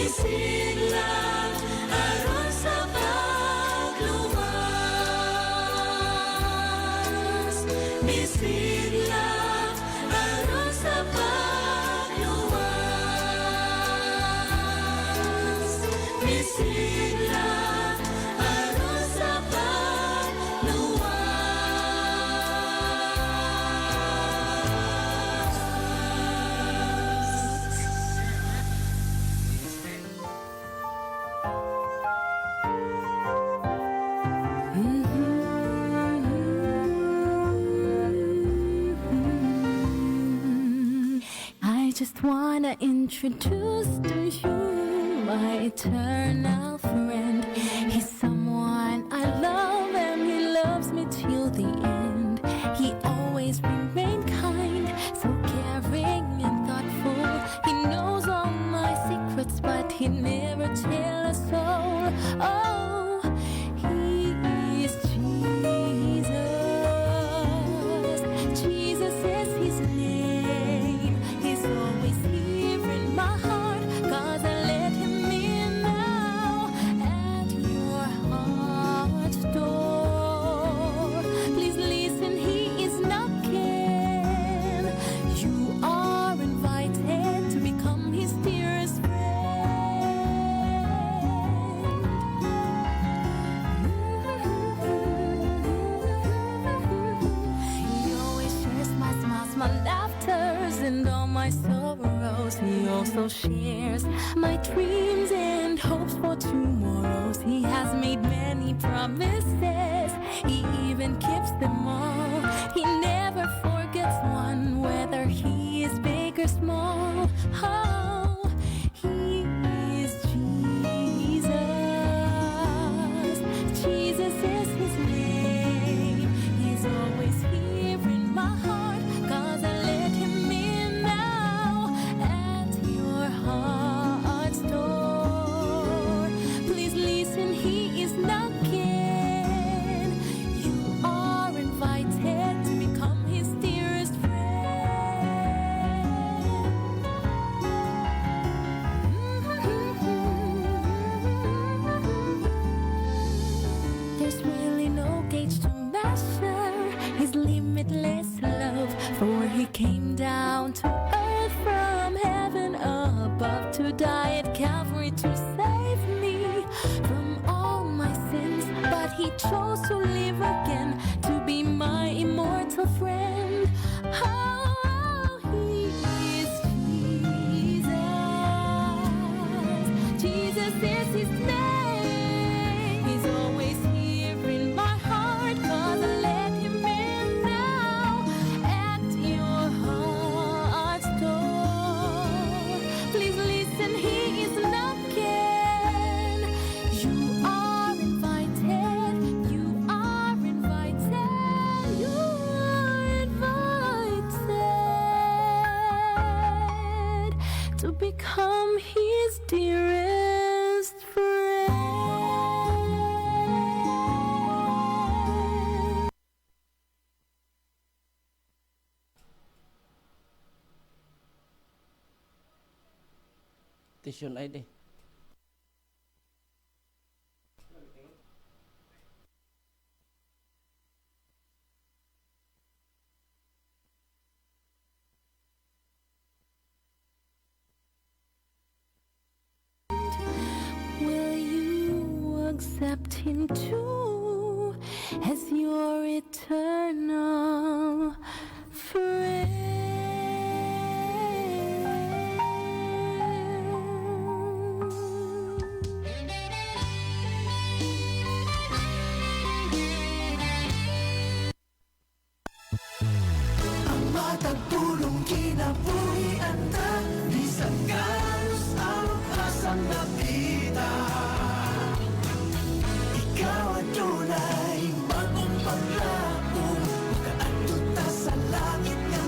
Bisiglang aron sa pagluwas, bisiglang aron sa pagluwas, bisiglang aron sa I just wanna introduce to you my eternal friend. He's someone I love and he loves me till the end. He always remained kind, so caring and thoughtful. He knows all my secrets, but he never tells a soul. Oh, he is Jesus. Jesus is his name. He's always here in my heart, 'cause I let him in now at your heart's door. Please listen, he is knocking. You are invited to become his dearest friend. He always shares my smiles, my laughters, and all my sorrows. He also shares my dreams and hopes for tomorrows. He has made many promises, he even keeps them all. He never forgets one, whether he is big or small. Oh, he is Jesus. Jesus is his name. He's always here in my heart, 'cause I let him in now at your heart's door. Please listen, he is knocking. You are invited to become his dearest friend. There's really no gauge to measure his limitless love, for he came down to earth from heaven above to die at Calvary to save me from all my sins. But he chose to live again to be my immortal friend. Oh, he is Jesus. Jesus is his name. He's always here in my heart, 'cause I let him in now at your heart's door. Please listen, he is knocking. You are invited, you are invited, you are invited to become his dearest friend. Station ID. Will you accept him too as your eternal ang matagpulong kinabuhian ta, bisan ganos ang asang nakita. Ikaw adunay bagong paglaom, makaadto ta sa langit nga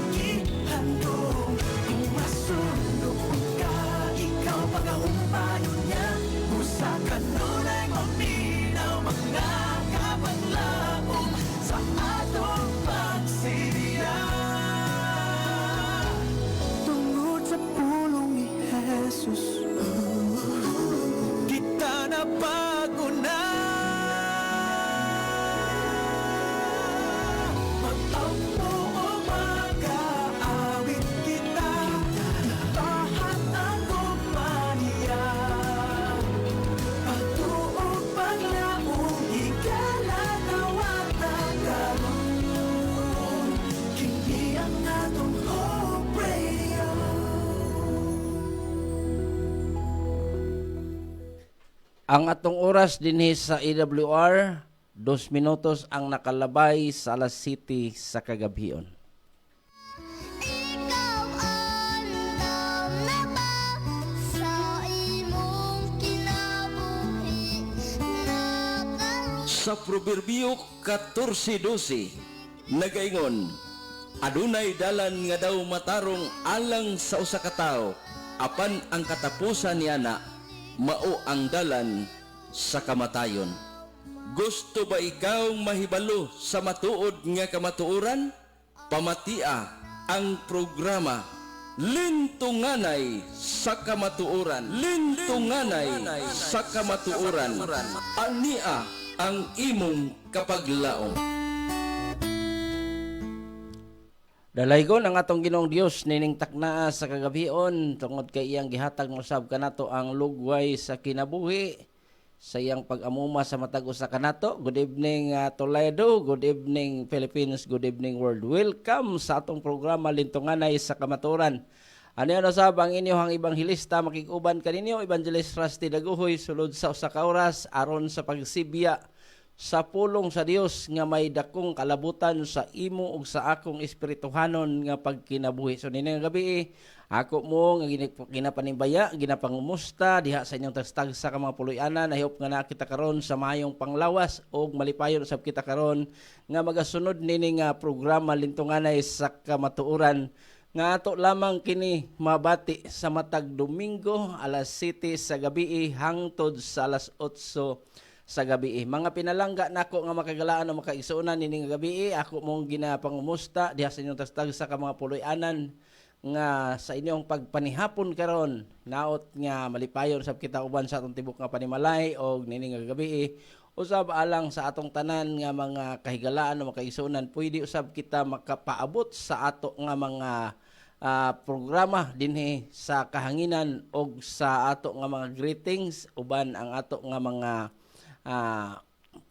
Ang atong oras dinhi sa AWR, 2 minutos ang nakalabay sa alas 7 sa kagabhion. Ikaw andam na ba sa imong kinabuhi Sa Proverbio 14:12, nagaingon, adunay dalan nga daw matarong alang sa usa ka tawo, apan ang katapusan niya na mao ang dalan sa kamatayon. Gusto ba ikaw mahibalo sa matuod nga kamatuoran? Pamatia ang programa Lintunganay sa Kamatuoran. Lintunganay sa Kamatuoran. Ania ang imong kapaglaom. Dalaygon ang atong Ginoong Dios nining taknaa sa kagabhion tungod kay iyang gihatag mo sab kanato ang lugway sa kinabuhi sa iyang pag-amuma sa matag usa kanato. Good evening Toledo, good evening Philippines, good evening world. Welcome sa atong programa Lintunganay sa Kamatuoran. Ano sab ang inyong ibanghilista makikuban kaninyo Evangelist Rusty Daguhoy sulod sa usa ka oras aron sa pagsibya sa pulong sa Dios nga may dakong kalabutan sa imo ug sa akong espirituhanon nga pagkinabuhi. So nini nga gabi ako mo nga ginapanimbaya, ginapangumusta diha sa inyong tagstag sa mga puloy-ana. Nahiyop nga nakita karon sa mayong panglawas ug malipayon usab kita karon nga magasunod nini nga programa Lintunganay sa Kamatuoran nga ato lamang kini mabati sa matag Domingo alas 7 sa gabi hangtod sa alas 8 sa gabi. Mga pinalangga nako nga makagalaan o makaigsuonan nini nga gabi, ako mong ginapangumusta diha sa inyong tagstag sa mga puloy-anan nga sa inyong pagpanihapon karon naot nga malipayon sab kita uban sa atong tibok nga panimalay og nini nga gabi usab alang sa atong tanan nga mga kahigalaan o makaigsuonan pwede usab kita makapaabot sa ato nga mga programa dinhi sa kahanginan og sa ato nga mga greetings uban ang ato nga mga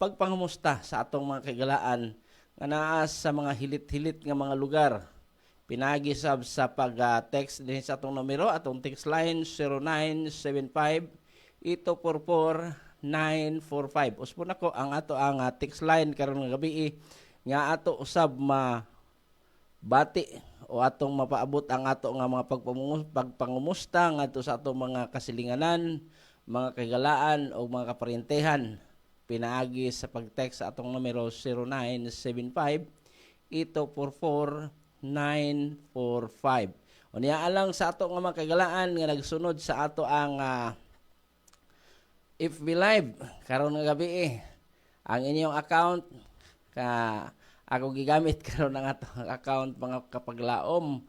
pagpangumusta sa atong mga kagalaan nga naa sa mga hilit-hilit nga mga lugar. Pinagi sab sa pag-text din sa atong numero, atong text line 0975-844-945. Uspon ako ang ato ang text line karon nga gabi nga ato usab bati o atong mapaabot ang ato nga mga pagpangumusta ngadto sa atong mga kasilinganan, mga kagalaan o mga kaparintehan. Pinaagi sa pag-text sa atong numero 0975-844-945. O niya alang sa ato nga mga kagalaan nga nagsunod sa ato ang FB Live karon nga gabi ang inyong account ako gigamit karon ang atong account mga kapaglaom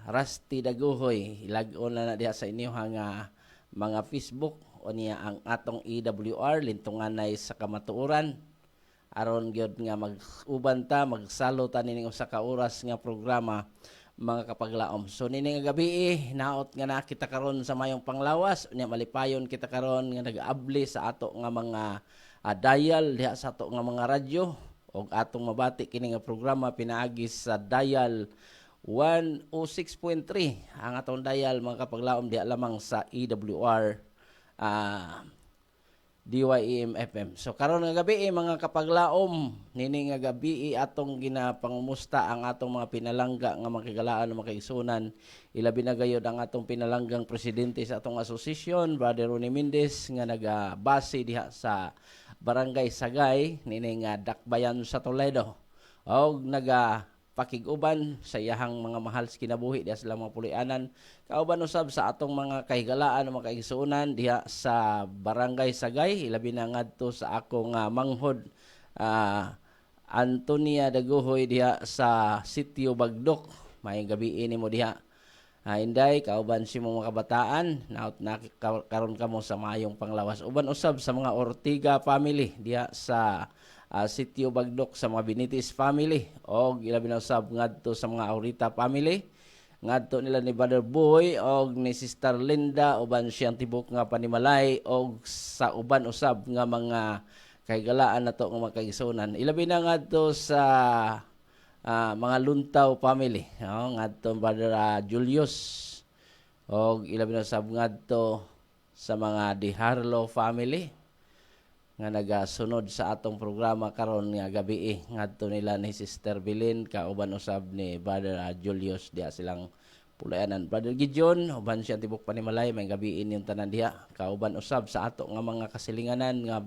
Rusty Daguhoy ilag-on na diha sa inyo mga Facebook o niya ang atong EWR Lintunganay sa Kamatuoran aron gyud nga mag-uban ta magsalo ta nining usa ka oras nga programa mga kapaglaom. So nini nga gabi naot nga nakita karon sa mayong panglawas unya malipayon kita karon nga nag-abli sa ato nga mga dial diha sa ato nga mga radyo og atong mabati kini nga programa pinaagi sa dial 106.3 ang atong dial mga kapaglaom diha lamang sa EWR DYEM FM. So karon nga gabi mga kapaglaom nini nga gabi atong ginapangumusta ang atong mga pinalangga nga makagalaan o makaigsunan. Ilabi na gayud ang atong pinalanggang presidente sa atong asosasyon Brother Ronnie Mendez nga nagabase diha sa Barangay Sagay nini nga Dakbayan sa Toledo og pakiguban sa iyahang mga mahal sa kinabuhi diha sa mga puloy-anan kauban usab sa atong mga kahigalaan o mga kaigsuonan diha sa Barangay Sagay ilabi na ngadto sa akong manghod Antonia Daguhoy diha sa Sitio Bagdok. Maayong gabi nimo diha Inday kauban si mga kabataan naot na karon kamo sa maayong panglawas uban usab sa mga Ortiga family diha sa Sitio Bagdok sa mga Benites family o ilabi na usab ngadto sa mga Aurita family ngadto nila ni Brother Boy o ni Sister Linda uban siyang tibok nga panimalay o sa uban usab nga mga kahigalaan nato nga makaigsunan ilabi na ngadto sa mga Luntaw family ngadto Brother Julius o ilabi na usab ngadto sa mga Diharlo family nga nagasunod sa atong programa karon nga gabi ngadto nila ni Sister Bilin kauban usab ni Brother Julius diha silang pulayanan. Brother Gideon uban siya tibok Panimalay may gabiin yung tanan diha kauban usab sa ato nga mga kasilinganan nga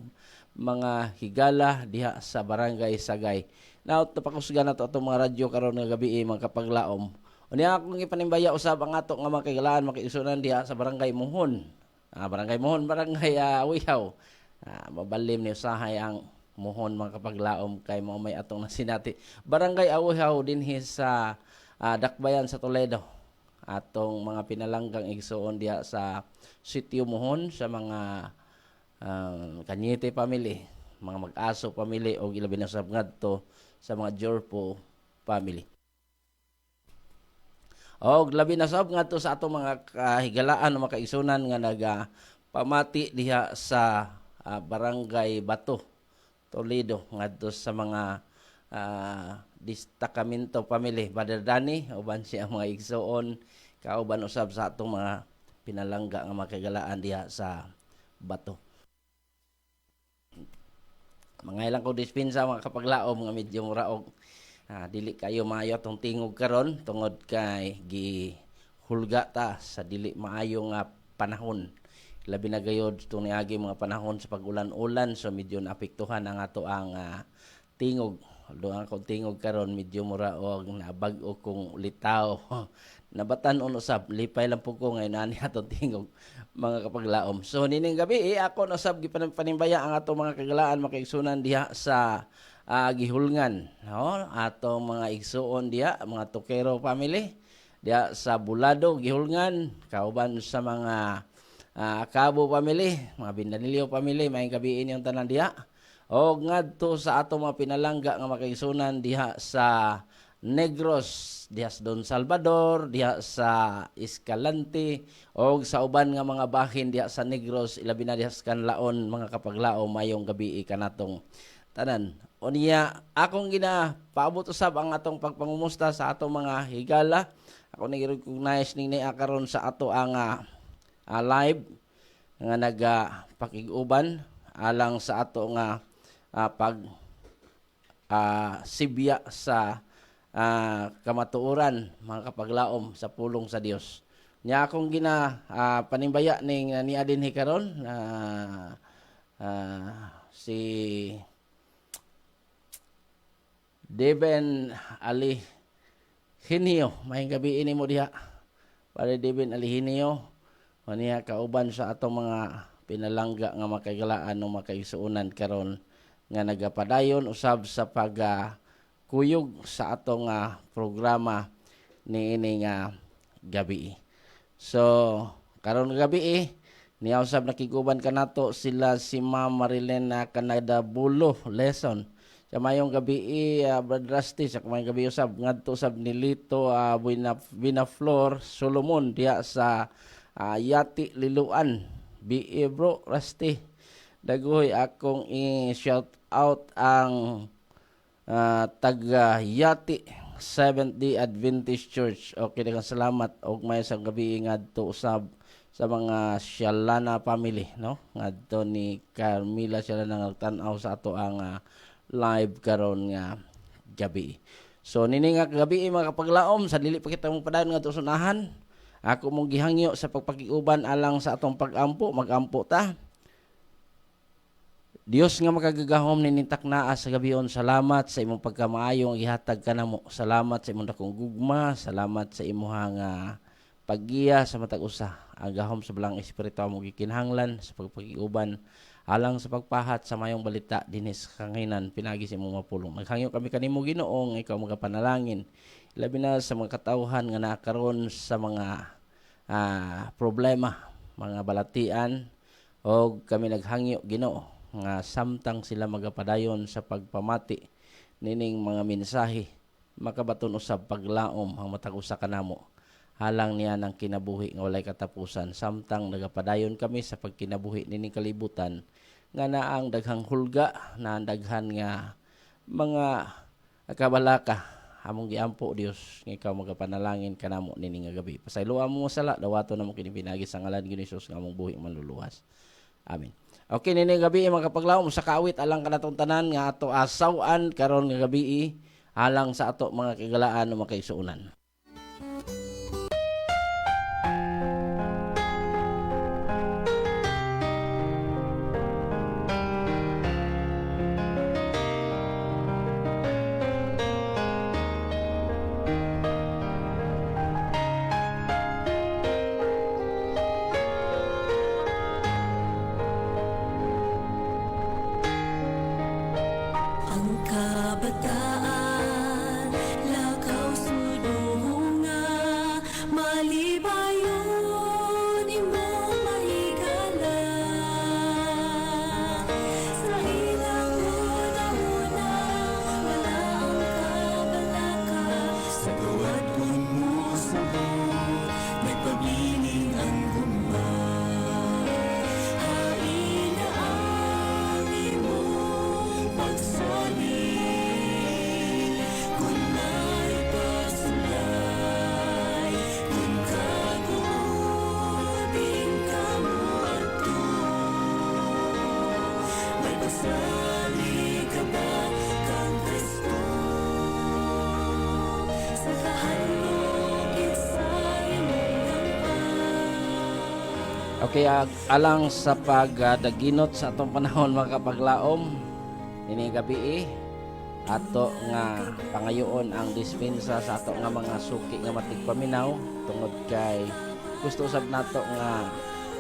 mga higala diha sa Barangay Sagay. Now tapakusgan nato atong mga radyo karon nga gabi mga kapaglaom. Unya akong ipanimbaya usab ang ato nga mga kagalaan makiisunan diha sa Barangay Muhon. Barangay Muhon, Barangay Wihaw. Mabalim ni usahay ang Muhon mga kapaglaom kay mo may atong nasinati. Barangay Wihaw dinhi sa Dakbayan sa Toledo. Atong mga pinalanggang igsuon diha sa Sitio Muhon sa mga Kanyete family, mga Mag-aso family o ilabi na sa ngadto sa mga Jorpo family. O labi na sab ngadto sa atong mga kahigalaan o makaigsunan nga nagapamati diha sa Barangay Bato, Toledo ngadto sa mga Destacamento family. Brother Danny uban siya mga igsuon kauban usab sa atong mga pinalangga nga makahigalaan diha sa Bato. Mga ilang ko dispensa mga kapaglaom nga medyo muraog dili kayo maayo tong tingog karon tungod kay gihulga ta sa dili maayo nga panahon. Labi na gayod itong niagi mga panahon sa pag-ulan-ulan so medyo naapektuhan ang ato ang tingog. Doon akong tingog karon medyo muraog nabag-o kong litaw. Nabatan usab lipay lang po ko ngayon ani atong tingog mga kapaglaom. So nining gabi ako nasab gipanimbaya ang ato mga kagalaan makaigsunan diha sa gihulngan no atong mga igsuon diha mga Tukero family diha sa Bulado gihulngan kauban sa mga Cabo family, mga Bindanilyo family may gabiin yung tanan diha o ngadto sa atong mga pinalangga nga makaigsunan diha sa Negros, diha sa Don Salvador, diha sa Escalante, o sa uban nga mga bahin diha sa Negros, ilabi na diha sa Kanlaon, mga kapaglaom, mayong gabi kanatong tanan. O niya, akong paabot usab ang atong pagpangumusta sa atong mga higala. Ako nag-recognize ning karon sa ato ang live nga nagpakiguban alang sa ato nga sibya sa kamatuoran mga kapaglaom sa pulong sa Dios. Nya akong panimbaya ning niadin karon si Deben Ali Hinio, may gabi ini mo diha. Para Deben Ali Hinio, maniya kauban sa atong mga pinalangga nga makagalaan o makaigsuunan karon nga nagapadayon usab sa kuyog sa atong programa niini nga gabi. So karon gabi niya usab nakiguban kanato sila si Ma'am Marilena Canada Bulo lesson. Sa mayong gabi Brother Rusty sa mayong gabi usab ngadto usab ni Lito Binaflor Solomon diya sa Yati Liluan. BE bro Rusty. Dagoy akong i-shout out ang taga Yati Seventh-day Adventist Church. Okay, daghang salamat og may sa gabi ngadto usab sa mga Shalana family, no? Ngadto ni Carmila sila nang nagtan-aw sa ato ang live karon nga gabi. So nini nga gabi mga kapaglaom sa dili pa kita mong padayon ngadto sunahan. Ako mong gihangyo sa pagpakiuban alang sa atong pag-ampo, mag-ampo ta. Dios nga makagagahom ninintak naa sa gabion. Salamat sa imong pagkamaayo nga gihatag kanamo. Salamat sa imong dakong gugma, salamat sa imong paggiya sa matag usa. Ang gahom sa balang espiritu mo gikinahanglan sa pagpakiuban alang sa pagpahat sa mayong balita dinis kanginan pinagi sa imong mapulong. Naghangyo kami kanimo Ginoo nga ikaw magapanalangin. Labi na sa mga katawhan nga nakaroon sa mga problema, mga balatian o kami naghangyo Ginoo nga samtang sila magapadayon sa pagpamati nining mga mensahe makabaton usab paglaom ang matag usa kanamo halang niya ng kinabuhi nga walay katapusan samtang nagapadayon kami sa pagkinabuhi nining kalibutan nga naang daghang hulga na daghan nga mga kabalaka among giampo Dios nga ikaw magapanalangin kanamo nini nga gabi. Pasayloa mo sala dawato namo kini pinagi sa ngalan ni Jesus nga among buhi manluluwas. Amen. Okay, nini gabi mga kapaglaom sa kaawit alang kanatong tanan nga ato asawan karon nga gabi alang sa ato mga kagalaan o mga kaigsuonan. Ang kabataan, lakaw sudunga, malibayon imong mahigala. Sa ilang una-una, wala ang kabalaka. Sa gawad mo sabot, may pabiling ang gumay. Hain na ang imong pagsalig, kung may pasulay, kung kaguodin ka mo ato. May pasalig ka ba kang Kristo? Sa kahalog sa imong gampang. Okay, alang sa pagdaginot sa atong panahon mga kapaglaom, ini gabi ato nga pangayoon ang dispensa sa ato nga mga suki nga matigpaminaw tungod kay gusto usab nato nga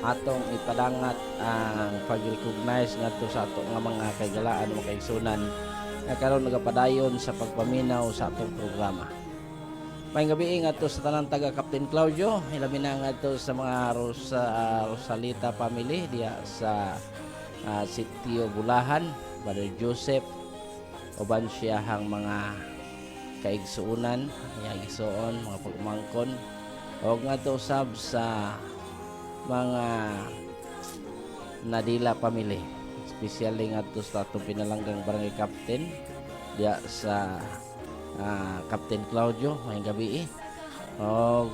atong ipadangat ang pag-recognize ngadto sa ato nga mga kagalaan o kaigsunan nga karon nagapadayon sa pagpaminaw sa atong programa. May gabi ngadto sa tanang taga Captain Claudio, ilabi na ngadto sa mga Rosalita family diya sa Sitio Bulahan, Brother Joseph, uban siyahang mga kaigsuunan, igsuon, mga pagmangkon, o ngadto usab sa mga Nadila family, especially ngadto sa atong pinalanggang barangay captain diya sa Captain Claudio, may gabi o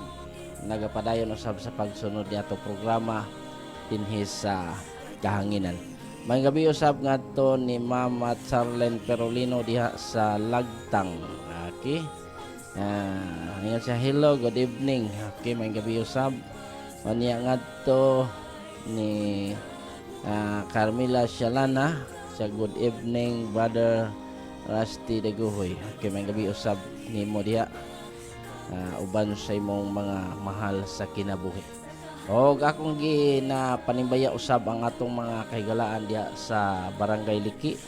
nagapadayon usab sa pagsunod niya itong programa dinhi sa kahanginan. May gabi usab ngadto ni Mama Charlene Perolino diha sa Lagtang. Okay. Ingat siya, hello, good evening. Okay, may gabi usab. Niya ngadto ni Carmela Shalana sa good evening, Brother Rusty Daguhoy. Okay, may gabi usab ni mo diha. Uban sa imong mga mahal sa kinabuhi. O akong ginapanimbaya usab ang atong mga kahigalaan diya sa Barangay Liki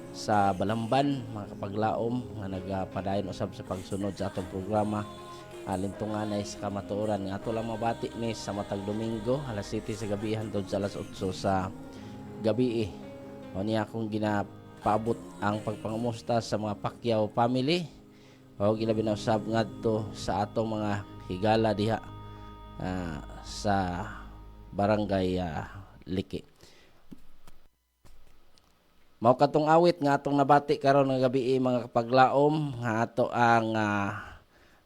sa Balamban, mga kapaglaom nga nagapadayon usab sa pagsunod sa atong programa. Lintungan ay sa kamatuoran nga ato lang mabati ni sa matag Domingo alas 7 sa gabi hangtod sa alas 8 sa gabi. O niya akong ginapaabot ang pagpangamusta sa mga Pacquiao family. O gilabi na usab ngadto sa atong mga higala diha sa Barangay Liki. Mao katong awit nga atong nabati karon nga gabi mga kapaglaom nga ato ang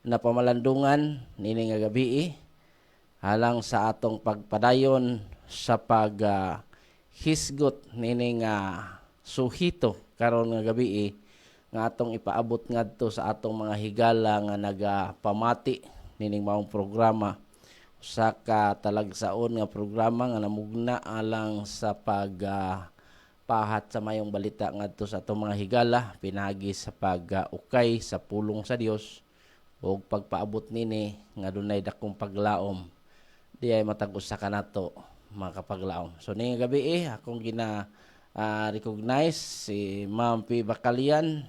napamalandungan nini nga gabi halang sa atong pagpadayon sa hisgot nini nga suhito karon nga gabi nga atong ipaabot ngadto sa atong mga higala nga nagapamati nining maong programa sa katalagsaon nga programa nga namugna alang sa pahat sa mayong balita ngadto sa atong mga higala pinagi sa pag-ukay sa pulong sa Dios o pagpaabot nini nga dunay dakong paglaom di ay matag usa kanato mga kapaglaom. So ning gabi akong recognize si Ma'am P. Bacalian.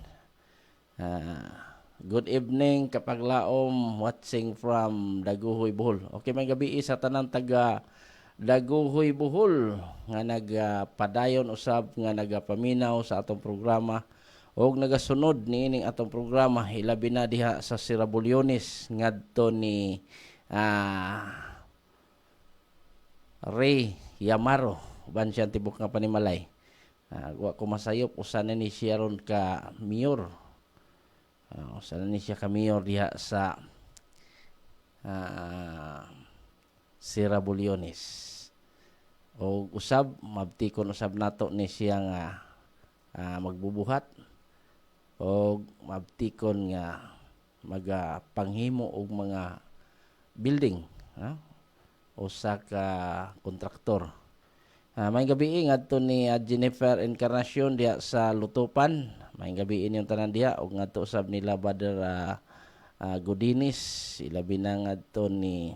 Good evening kapaglaom, watching from Daguhoy, Bohol. Okay, may gabi sa tanang taga Daguhoy, Bohol nga nagpadayon usab nga nagapaminaw sa atong programa og nagasunod niining atong programa hilabi na diha sa Sirabulyones ngadto ni Ray Yamaro uban siya tibok nga panimalay. Wa ko masayop usa na ni siya ron ka mayor Sana ni siya kamayor diha sa Sierra Bulyones. O usab mabtikon usab nato ni siya nga magbubuhat o mabtikon nga magapanghimo og mga building, usa ka kontraktor. May gabi ngadto ni Jennifer Encarnacion diha sa Lutupan. May gabi yung tanan diha og ngadto usab nila Brother Godinis, ilabi na ngadto ni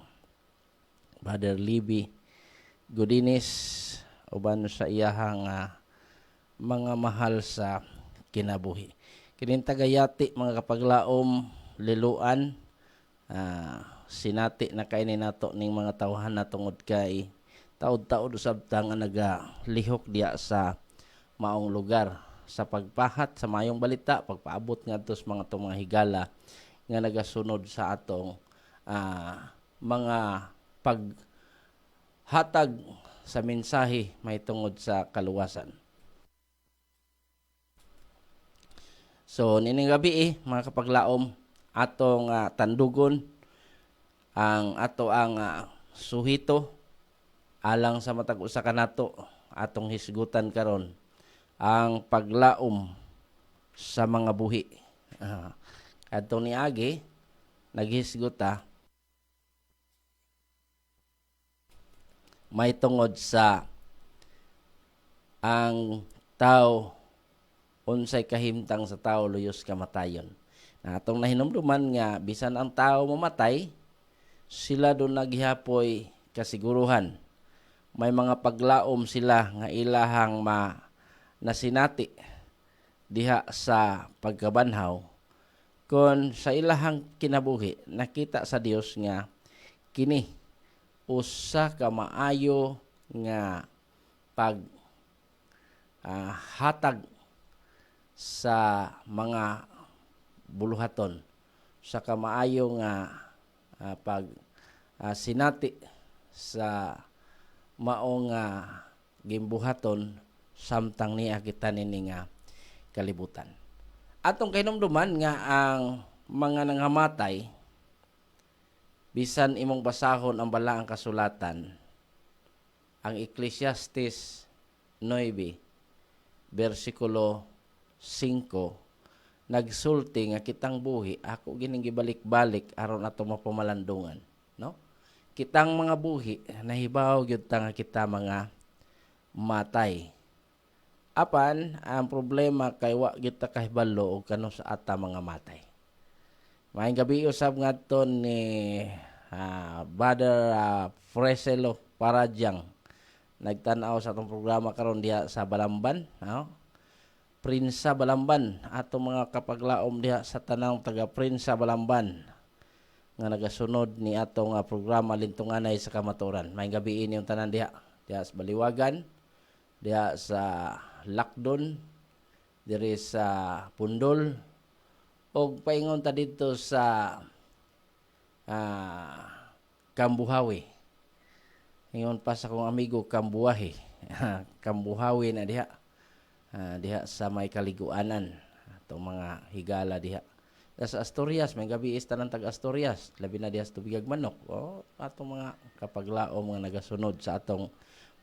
Brother Libby Godinis uban sa iyahang mga mahal sa kinabuhi. Kining tagayati mga kapaglaom liluan, sinati na kaini nato ning mga tawhan na tungod kay taod-taod usab ta nga nagalihok diya sa maong lugar sa pagpahat sa mayong balita, pagpaabot ngadto sa mga higala nga nagasunod sa atong mga paghatag sa mensahe may tungod sa kaluwasan. So nining gabi mga kapaglaom atong tandugon ang suhito alang sa matag usa kanato atong hisgutan karon ang paglaom sa mga buhi. Adtong niagi naghisguta may tungod sa ang tao unsay kahimtang sa tao luyos kamatayon. Atong nahinumduman nga bisan ang tao mamatay, sila doon naghihapoy kasiguruhan. May mga paglaom sila nga ilahang nasinati diha sa pagkabanhaw. Kon sa ilahang kinabuhi, nakita sa Dios nga kini usa ka maayo nga hatag sa mga buluhaton sa kamaayo nga sinati sa maong gimbuhaton samtang niya kita nini nga kalibutan. Atong kahinumduman nga ang mga nanghamatay bisan imong basahon ang balaang kasulatan, ang Ecclesiastes 9 versikulo 5 nagsulti nga kitang buhi ako gining gibalik-balik aron ato mapamalandungan, no? Kitang mga buhi nahibaw gyud ta nga kita mga matay. Apan ang problema kay wa gyud ta kahibalo og kano sa ata mga matay. Maayong gabi usab ngadto ni Brother Freselo Paradyang nagtan-aw sa atong programa karon diha sa Balamban, no? Prinsa Balamban ato mga kapaglaom diha sa tanang taga Prinsa Balamban nga nagasunod ni atong programa lintunganay sa kamaturan. May gabi ini yung tanan diha sa Baliwagan, diha sa Lakdon, diri sa Pundol og paingon ta dito sa Kambuhawi. Ingon pa sa kong amigo Kambuhawi. Kambuhawi na diha. Diha sa may kaliguanan atong mga higala diha sa Asturias. May gabi is tanan tag Asturias, labi na diha sa Tubigag Manok. Atong mga kapaglaom nga nagasunod sa atong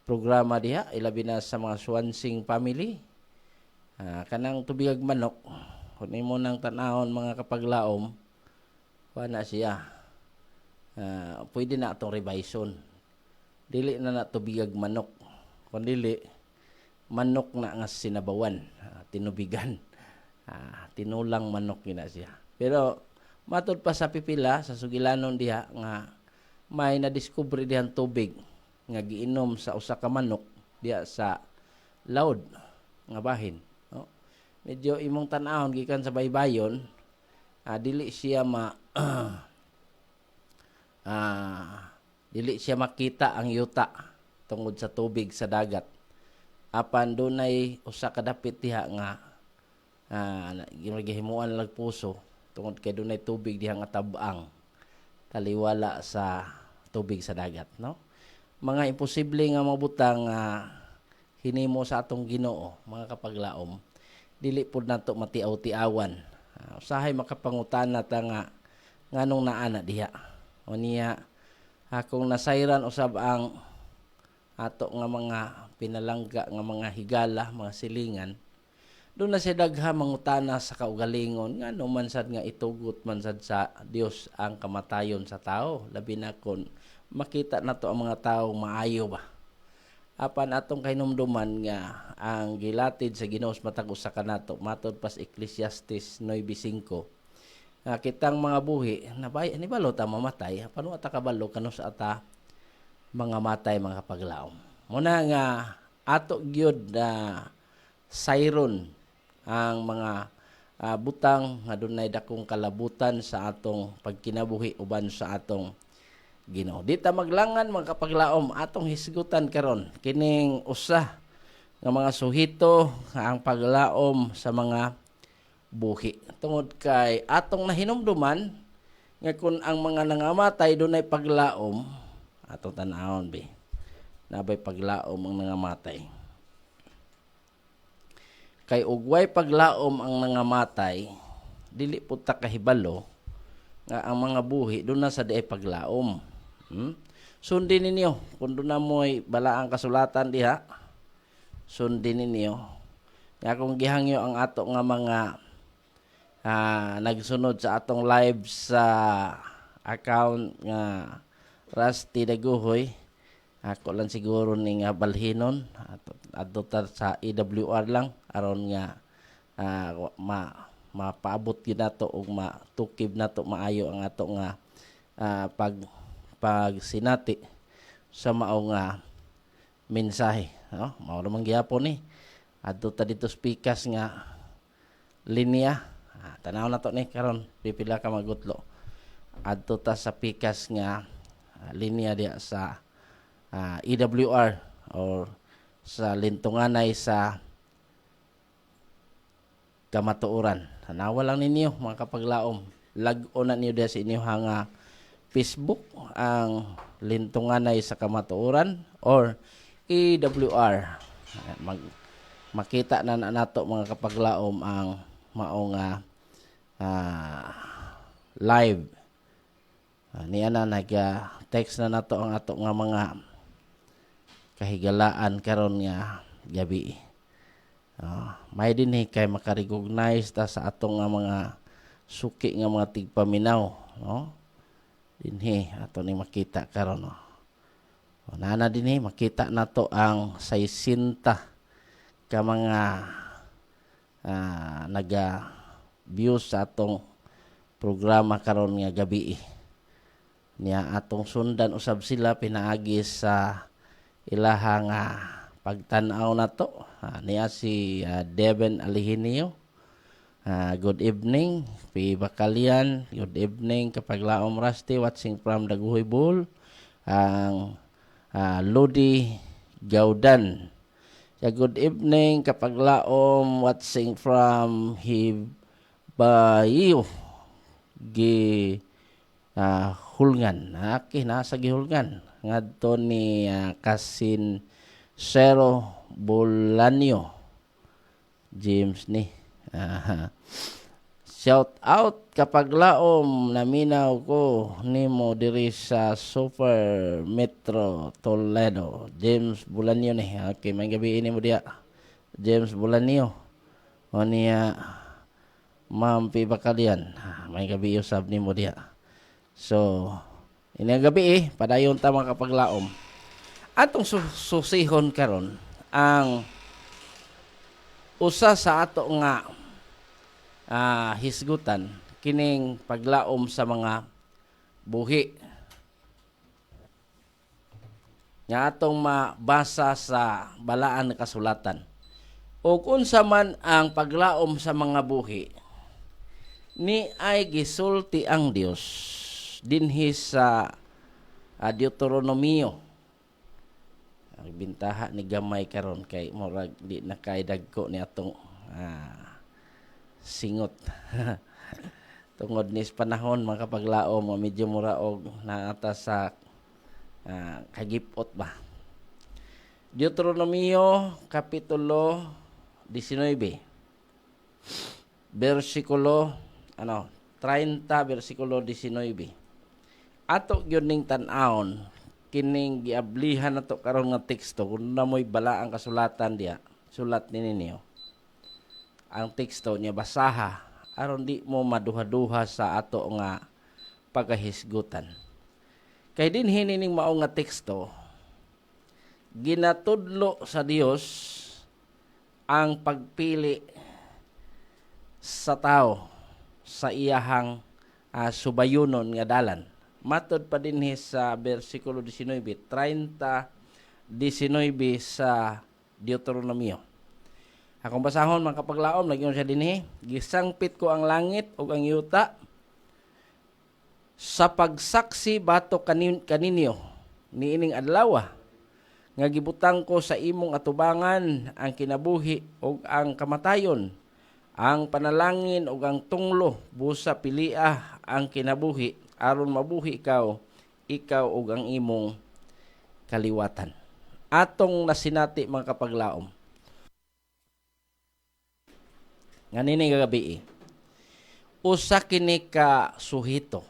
programa diha, ilabi na sa mga Swansing family. Kanang Tubigag Manok kun imo nang tan-awon mga kapaglaom, na siya pwede na atong revision, dili na Tubigag Manok kun dili manok na nga sinabawan, tinubigan, tinulang manok yun na siya. Pero matod pa sa pipila sa sugilanon diha nga may nadiskubre dihan tubig nga giinom sa usa ka manok diha sa Laod nga bahin, no? Medyo imong tan-ahon gikan sa baybayon, dili siya dili siya makita ang yuta tungod sa tubig sa dagat. Apan dunay usa ka dapit diha nga gihimuan lag puso tungod kay dunay tubig diha nga tab-ang taliwala sa tubig sa dagat, no? Mga imposible nga mabutang hinimo sa atong Ginoo mga kapaglaom, dili pud nato matiaw-tiawan Usahay makapangutana ta nga nganong naana diha. O niya akong nasayran usab ang ato nga mga pinalangga nga mga higala, mga silingan. Doon na siya dagha mangutana sa kaugalingon nga man sad nga itugot man sad sa Dios ang kamatayon sa tao, labi na kon makita nato ang mga tao maayo ba. Apan atong kahinumduman nga ang gilatid sa Ginoo matag usa kanato matud pas Ecclesiastes 9:5. Kitang mga buhi nabay ni balo ta mamatay, pano ata kabalo kano sa ata mga matay mga paglaom. Muna nga ato gyud sayron ang mga butang nga dunay dakong kalabutan sa atong pagkinabuhi uban sa atong Ginoo. Di ta maglangan mga kapaglaom atong hisgutan karon kining usa nga mga suhito nga ang paglaom sa mga buhi. Tungod kay atong nahinumduman nga kun ang mga nangamatay dunay paglaom, atong tan-awon be. Nabay paglaom ang nangamatay. Kay ugway paglaom ang nangamatay, dili pud ta kahibalo nga ang mga buhi doon na sa diay paglaom. Sundin ninyo kung doon na mo'y balaang kasulatan diha. Sundin ninyo. Nga kung gihangyo ang ato nga mga nagsunod sa atong live sa account nga Rusty Daguhoy, ako lang siguro ning balhinon adto sa EWR lang aron nga mapaabot gyud nato og matukib nato maayo ang ato nga pag sinati sa mao nga mensahe, no? Mao man gyapon ni adto ta dito speakers nga linya. Tanaw na to ni karon pipila ka magutlo. Adto ta sa pikas nga linya diya sa EWR or sa lintunganay sa kamatuoran. Tanawa lang ninyo mga kapaglaom. Lag-on na niyo diya sa inyo nga Facebook ang lintunganay sa kamatuoran or EWR. Makita na nato mga kapaglaom ang mao nga live. Niya na nag-text na nato ang ato nga mga kahigalaan karon nga gabi. May din kay makarecognize ta sa atong nga mga suki nga mga tigpaminaw, no? Dinhi ato ni makita karon, no? Nana dinhi makita nato ang 60 ka mga naga-views sa atong programa karon nga gabi. Niya atong sundan usab sila pinaagi sa ilaha nga pagtan-aw nato. Niya si Devin Alihinio. Good evening, P. Bakalian. Good evening, Kapaglaom Rusty, watching from Daguhoy Bowl. Ang Lodi Gaudan. Good evening, Kapaglaom, watching from Hibayo. Hulngan. Nasa Gihulngan. Ngadto ni Kasin Sero Bolanyo. James ni. Shout out Kapaglaom, naminaw ko nimo diri sa Super Metro Toledo. James Bulanyo ni. Okay, may gabi ini mo dia. James Bulanyo. O niya Ma'am P. Bakalian. May gabi usab nimo dia. So, ini gabi padayon ta mga Kapaglaom. Atong susihon karon ang usa sa ato nga hisgutan kining paglaom sa mga buhi nga atong mabasa sa balaan nga kasulatan. O unsa man ang paglaom sa mga buhi ni ay gisulti ang Dios dinhi sa Deuteronomio. Ang bintaha ni gamay karon kay murag di na kay dagko ni atong singot. Tungod ni panahon mga Kapaglaom medyo mura og naata sa kagipot ba. Deuteronomio kapitulo 19 versikulo 30 bersikulo 19. Ato gyud ning tan-awon kining giablihan nato karon nga teksto kun namoy bala ang kasulatan diya. Sulat ni ninyo. Ang teksto niya basaha aron di mo maduha-duha sa ato nga pagahisgutan. Kay dinhi ning mao nga teksto ginatudlo sa Dios ang pagpili sa tao sa iyahang subayunon nga dalan. Matod pa dinhi sa bersikulo 19, 30:19 sa Deuteronomio. Akong basahon mga kapaglaom, nagyon siya dinhi, gisangpit ko ang langit ug ang yuta sa pagsaksi batok kaninyo niining adlaw nga gibutang ko sa imong atubangan ang kinabuhi ug ang kamatayon, ang panalangin ug ang tunglo, busa pilia ang kinabuhi aron mabuhi ikaw ug ang imong kaliwatan. Atong nasinati mga kapaglaom. Nganini gabi usa kini ka suhito.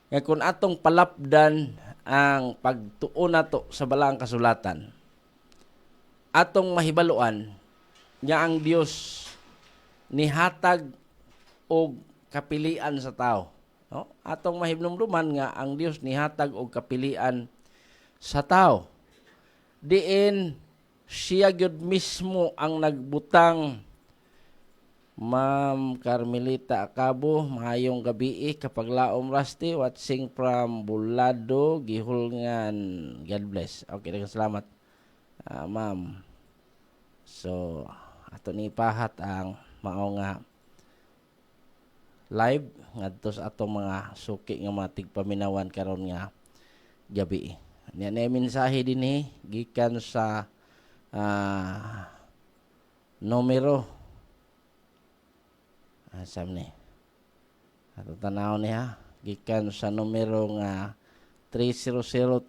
Nga kung atong palapdan ang pagtuon nato sa balaang kasulatan, atong mahibaluan nga ang Dios nihatag og kapilian sa tao. No? Atong mahibnumduman nga ang Dios nihatag og kapilian sa tao. Diin siya gyud mismo ang nagbutang. Ma'am Carmelita Acabo, mahayong gabi kapaglaom Rusty, watching from Bulado, Gihulngan. God bless. Okay, daghang salamat, ma'am. So, ato ni pahat ang mao nga live ngadto sa atong mga suki nga mga tigpaminawan karon nga gabi. Niya na mensahe dinhi gikan sa numero asam ni. Ato tanaw niya gikan sa numero nga 3003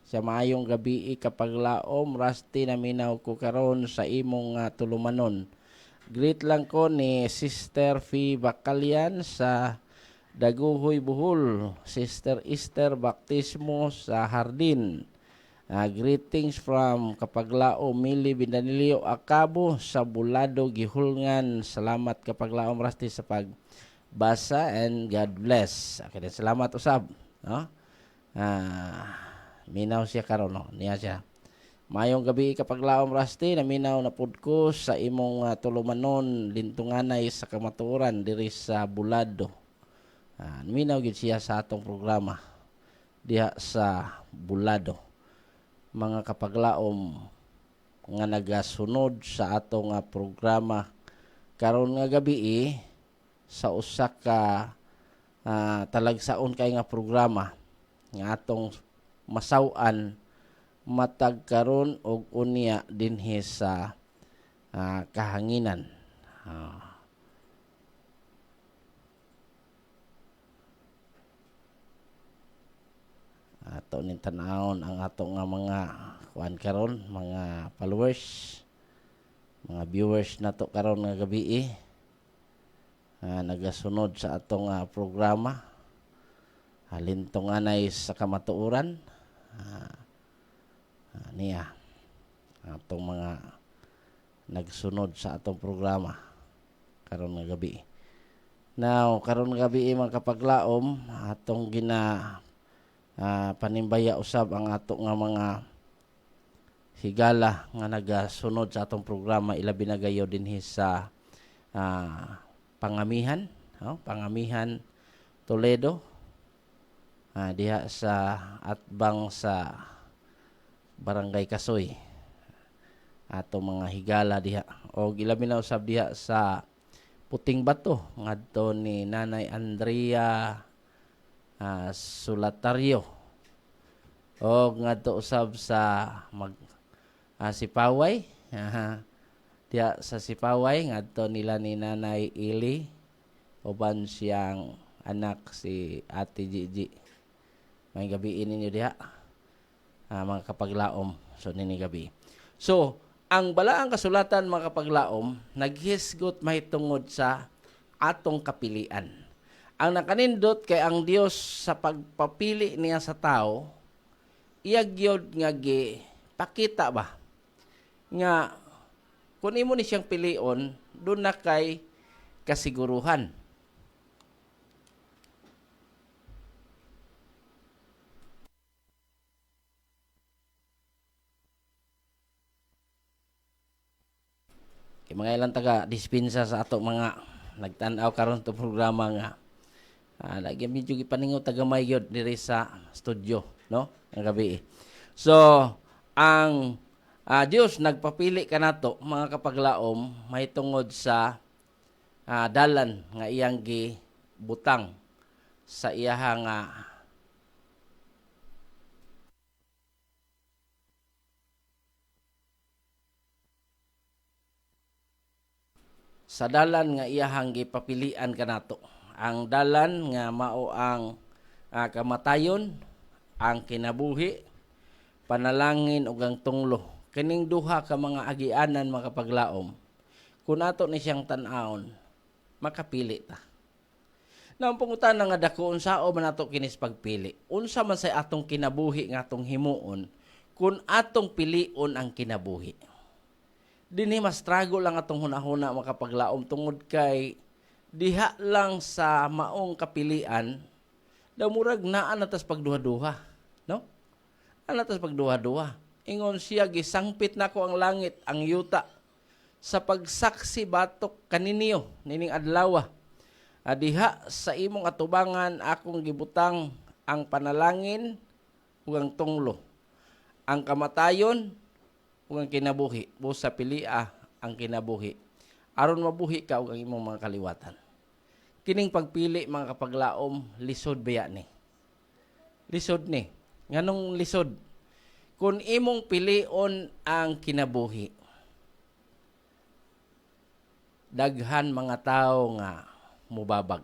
sa maayong gabi kapaglaom Rusty, naminaw ko karon sa imong tulumanon. Greet lang ko ni Sister Fee Bacalian sa Daguhoy, Bohol, Sister Esther Baptismo sa Hardin. Greetings from Kapaglaom Mili Bindanilio Acabo sa Bulado, Gihulngan. Salamat Kapaglaom Rusty sa pagbasa and God bless. Okay, salamat usab. No? Minaw siya karon, no? Niya siya. Mayong gabi Kapaglaom Rusty, naminaw na pud ko sa imong tulumanon lintunganay sa kamatuoran diri sa Bulado. Naminaw gid siya sa atong programa diha sa Bulado. Mga kapaglaom nga nagasunod sa atong programa karon nga gabi sa usa ka talagsaon kay nga programa nga atong masaw-an matag karon og unya dinhi sa kahanginan. Ato ning tan-awon ang ato nga mga kuan karon, mga followers, mga viewers nato karon nga gabi nagasunod sa atong programa halintunganay sa kamatuoran. Niya atong mga nagsunod sa atong programa karon nga gabi. Now karon nga gabi mga kapaglaom atong panimbaya usab ang ato nga mga higala nga nagasunod sa atong programa, ilabi na gayo dinhi sa Pangamihan, Pangamihan Toledo, diha sa atbang sa Barangay Kasoy. Atong mga higala diha o ilabi na usab diha sa Puting Bato ngadto ni Nanay Andrea Solatario o ngadto usab sa Sipaway, diya sa Sipaway ngadto nila ni Nanay Ili uban siyang anak si Ate Gigi. May gabi ninyo diha mga kapaglaom so nini gabi. So ang balaang kasulatan mga kapaglaom naghisgot mahitungod sa atong kapilian. Ang nakanindot kay ang Dios sa pagpapili niya sa tao, iyagyod nga pakita ba nga kung imo ni siyang pilion, doon na kay kasiguruhan. Kay mga ilang taga dispensa sa ato mga nagtan-aw karon to programa nga lagi medyo gipaningaw tagamay gyud diri sa studio, no? Ang gabi. So, ang Dios nagpapili kanato mga kapaglaom mahitungod sa dalan nga iyang gibutang sa iyahang sa dalan nga iyahang gipapilian kanato. Ang dalan nga mao ang kamatayon, ang kinabuhi, panalangin ug ang tunglo. Kining duha ka mga agianan mga kapaglaom, kung ato ni siyang tan-aon, makapili ta. Na ang pangutana nga dako unsao man ato kinis pagpili. Unsa man say atong kinabuhi nga atong himuon kung atong pilion ang kinabuhi. Dinhi mas struggle lang atong hunahuna mga kapaglaom tungod kay diha lang sa maong kapilian daw murag naa natas pagduha-duha, no? Anatas pagduha-duha. Ingon siya gisangpit nako ang langit, ang yuta sa pagsaksi batok kaninyo nining adlaw. Diha sa imong atubangan akong gibutang ang panalangin ug ang tunglo, ang kamatayon ug ang kinabuhi. Busa pilia ang kinabuhi aron mabuhi ka ug ang imong mga kaliwatan. Kining pagpili mga kapaglaom, lisod baya ni. Lisod ni. Nganong lisod? Kung imong pilion ang kinabuhi, daghan mga tao nga mubabag.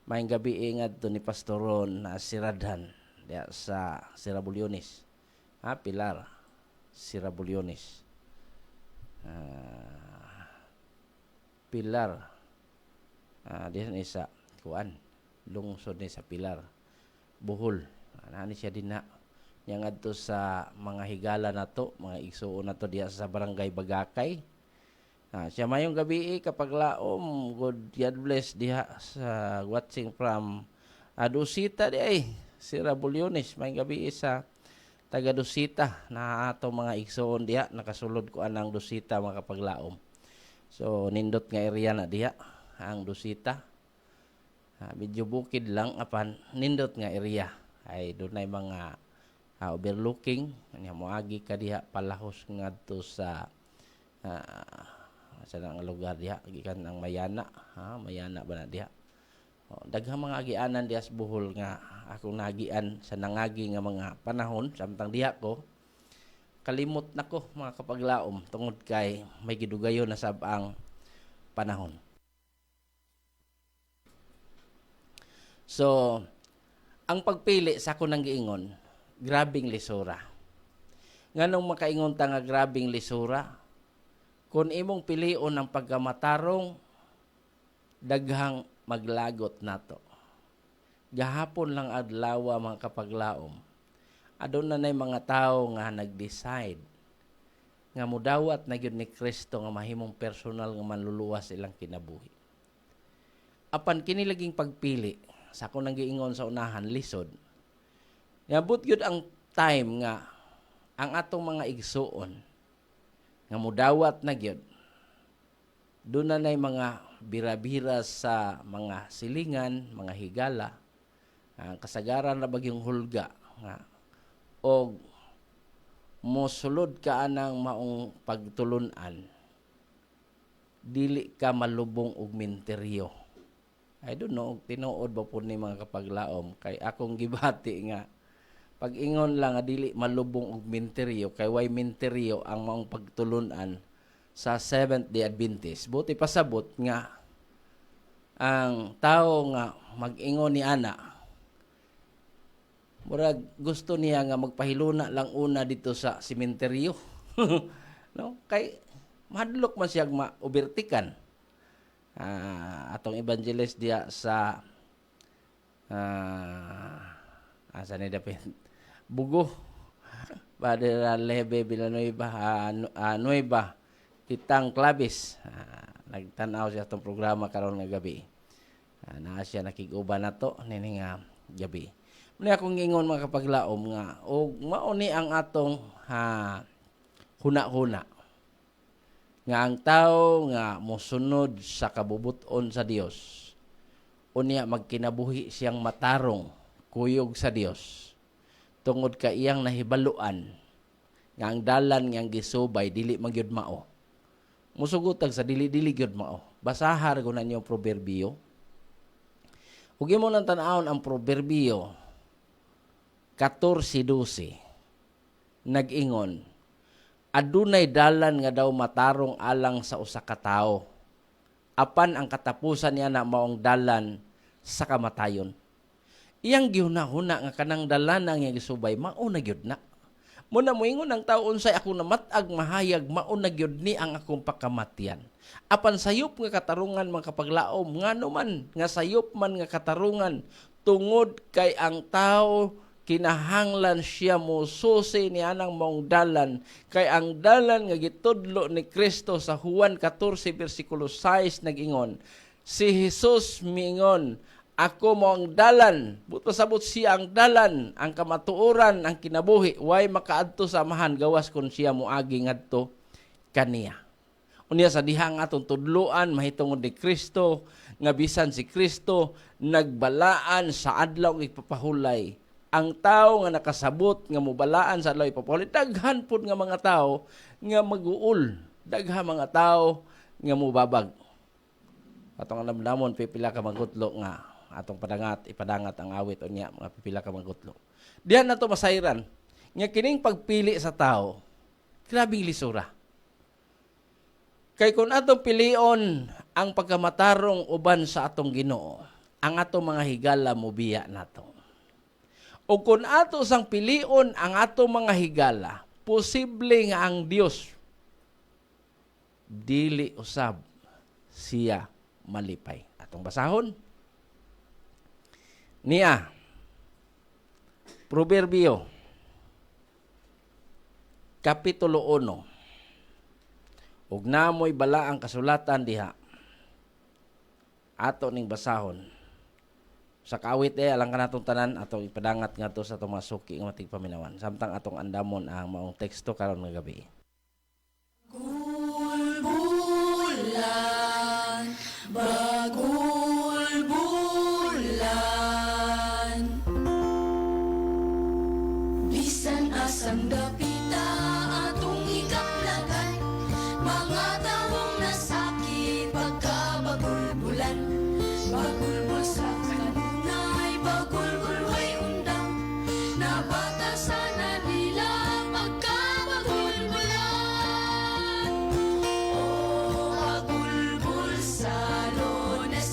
Maayong gabi ingad to ni Pastoron na Siradhan diya sa Sirabulyones. Pilar Sirabulyones. Pilar diyan isa kuan lungsod ni sa Pilar Bohol. Ani siya din na yang adto sa mga higala nato, mga igsuon nato diya sa barangay Bagakay. Siya mayong gabi kapaglaom, God bless diha sa watching from Dusita di ay Sirabulyones. Mayong gabi sa taga Dusita na ato mga igsuon diha, nakasulod ko anang Dusita mga kapaglaom. So nindot nga area na diha ang Dusita. Medyo bukid lang apan nindot nga area ay dunay mga overlooking nya moagi ka diha palahos ngadto sa sa nga lugar diha gikan ang Mayana, Mayana ba na diha. Daghang mga agianan diha sa Bohol nga akong nagian sa nangagi nga mga panahon samtang diha ko kalimot nako mga kapaglaom tungod kay may gidugayon na sab ang panahon. So, ang pagpili sa ako nang giingon, grabing lisura. Nganong makaingon ta nga grabing lisura? Kung imong pilion ang pagkamatarong, daghang maglagot nato. Gahapon lang adlaw mga kapaglaom. Aduna nay mga tao nga nag-decide nga mudawat na gyud ni Kristo nga mahimong personal nga manluluwas ilang kinabuhi. Apan kini laging pagpili sa ako nang giingon sa unahan, lisod. Yabot yun ang time nga ang atong mga igsuon nga mudawat na gyud. Doon na mga bira-bira sa mga silingan, mga higala, kasagaran na bagyong hulga nga o mosulod ka anang maong pagtulunan, dili ka malubong og menteryo. I don't know, tinuod ba po ni mga kapaglaom kay akong gibati nga pag-ingon lang nga dili malubong og menteryo kay way menteryo ang maong pagtulunan sa Seventh-day Adventist. Buti pasabot nga ang tao nga mag-ingon ni ana murag gusto niya nga magpahiluna lang una dito sa sementeryo. No? Kay mahadlok man siya ma-overtikan. atong evangelist diya sa asa ni dapit Bugo Padre Lebe Villanueva Nueva Titang Clavis. Nagtanaw siya itong programa karon nga gabi. Naa siya nakiguban nato nining gabi. Muna akong ingon mga kapaglaom nga og mauni ang atong huna-huna nga ang tao nga mosunod sa kabubuton sa Dios unya magkinabuhi siyang matarong kuyog sa Dios tungod ka iyang nahibaluan nga ang dalan nga gisubay dili magyud mao. Musugutag sa dili gyud mao. Basahar ko na niyo proverbio. Ug imo nang tan-awon ang proverbio 14:12 nag-ingon, adunay dalan nga daw matarong alang sa usa ka tawo. Apan ang katapusan niya na maong dalan sa kamatayon. Iyang gihuna-huna nga kanang dalan nga gisubay mao na gyud na. Muna moingon ang tao unsay ako namatag mahayag mao na gyud ni ang akong pakamatyan. Apan sayop nga katarungan mga kapaglaom ngano man nga sayop man nga katarungan tungod kay ang tao kinahanglan siya mo susi ni anang maong dalan kay ang dalan nga gitudlo ni Kristo sa Juan 14 versikulo 6 nag-ingon, si Jesus miingon, ako mo ang dalan, buto sabot siya ang dalan, ang kamatuoran, ang kinabuhi, way makaadto sa amahan, gawas kung siya mo agi ngadto kaniya. Unya sa dihang atong tudloan, mahitungod ni Kristo, nga bisan si Kristo, nagbalaan sa adlaw ng ipapahulay. Ang tao nga nakasabot, nga mubalaan sa adlaw ipapahulay, daghan po nga mga tao, nga mag-uul, daghan mga tao, nga mubabag. Atong namdamon, pipila ka magutlo nga, atong ipadangat ang awit o niya, mga pipila ka magutlo. Diyan na to masayran. Nga kining pagpili sa tao, grabing lisura. Kay kung atong pilion ang pagkamatarong uban sa atong Ginoo, ang atong mga higala mubiya nato. O kung ato sang pilion ang atong mga higala, posible nga ang Dios dili usab siya malipay. Atong basahon niya Proverbio Kapitulo 1. Ug namoy bala ang kasulatan diha. Ato ning basahon. Sa kawit alang kanatong tanan atong ipadangat ngadto sa atong masuki nga matig paminawan. Samtang atong andamon ang maong teksto karon nga gabi. Bulan, bagul bulan. Bisan asang dapita atong ikaplagan, mga tawong nasakit pagkabagul bulan. Bagulbul sa kanunay, bagulbul way undang, nabatasan na nila pagkabagul bulan. O bagulbul sa Lunes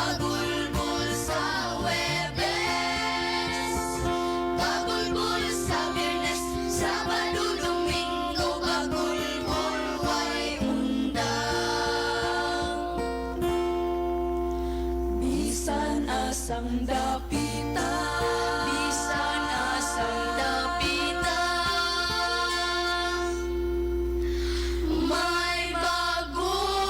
Pagulbul sa Huwebes, pagulbul sa Biyernes, Sabado, Domingo, pagulbul way undang. Bisan asang dapita, bisan asang dapita, may bagulbulan.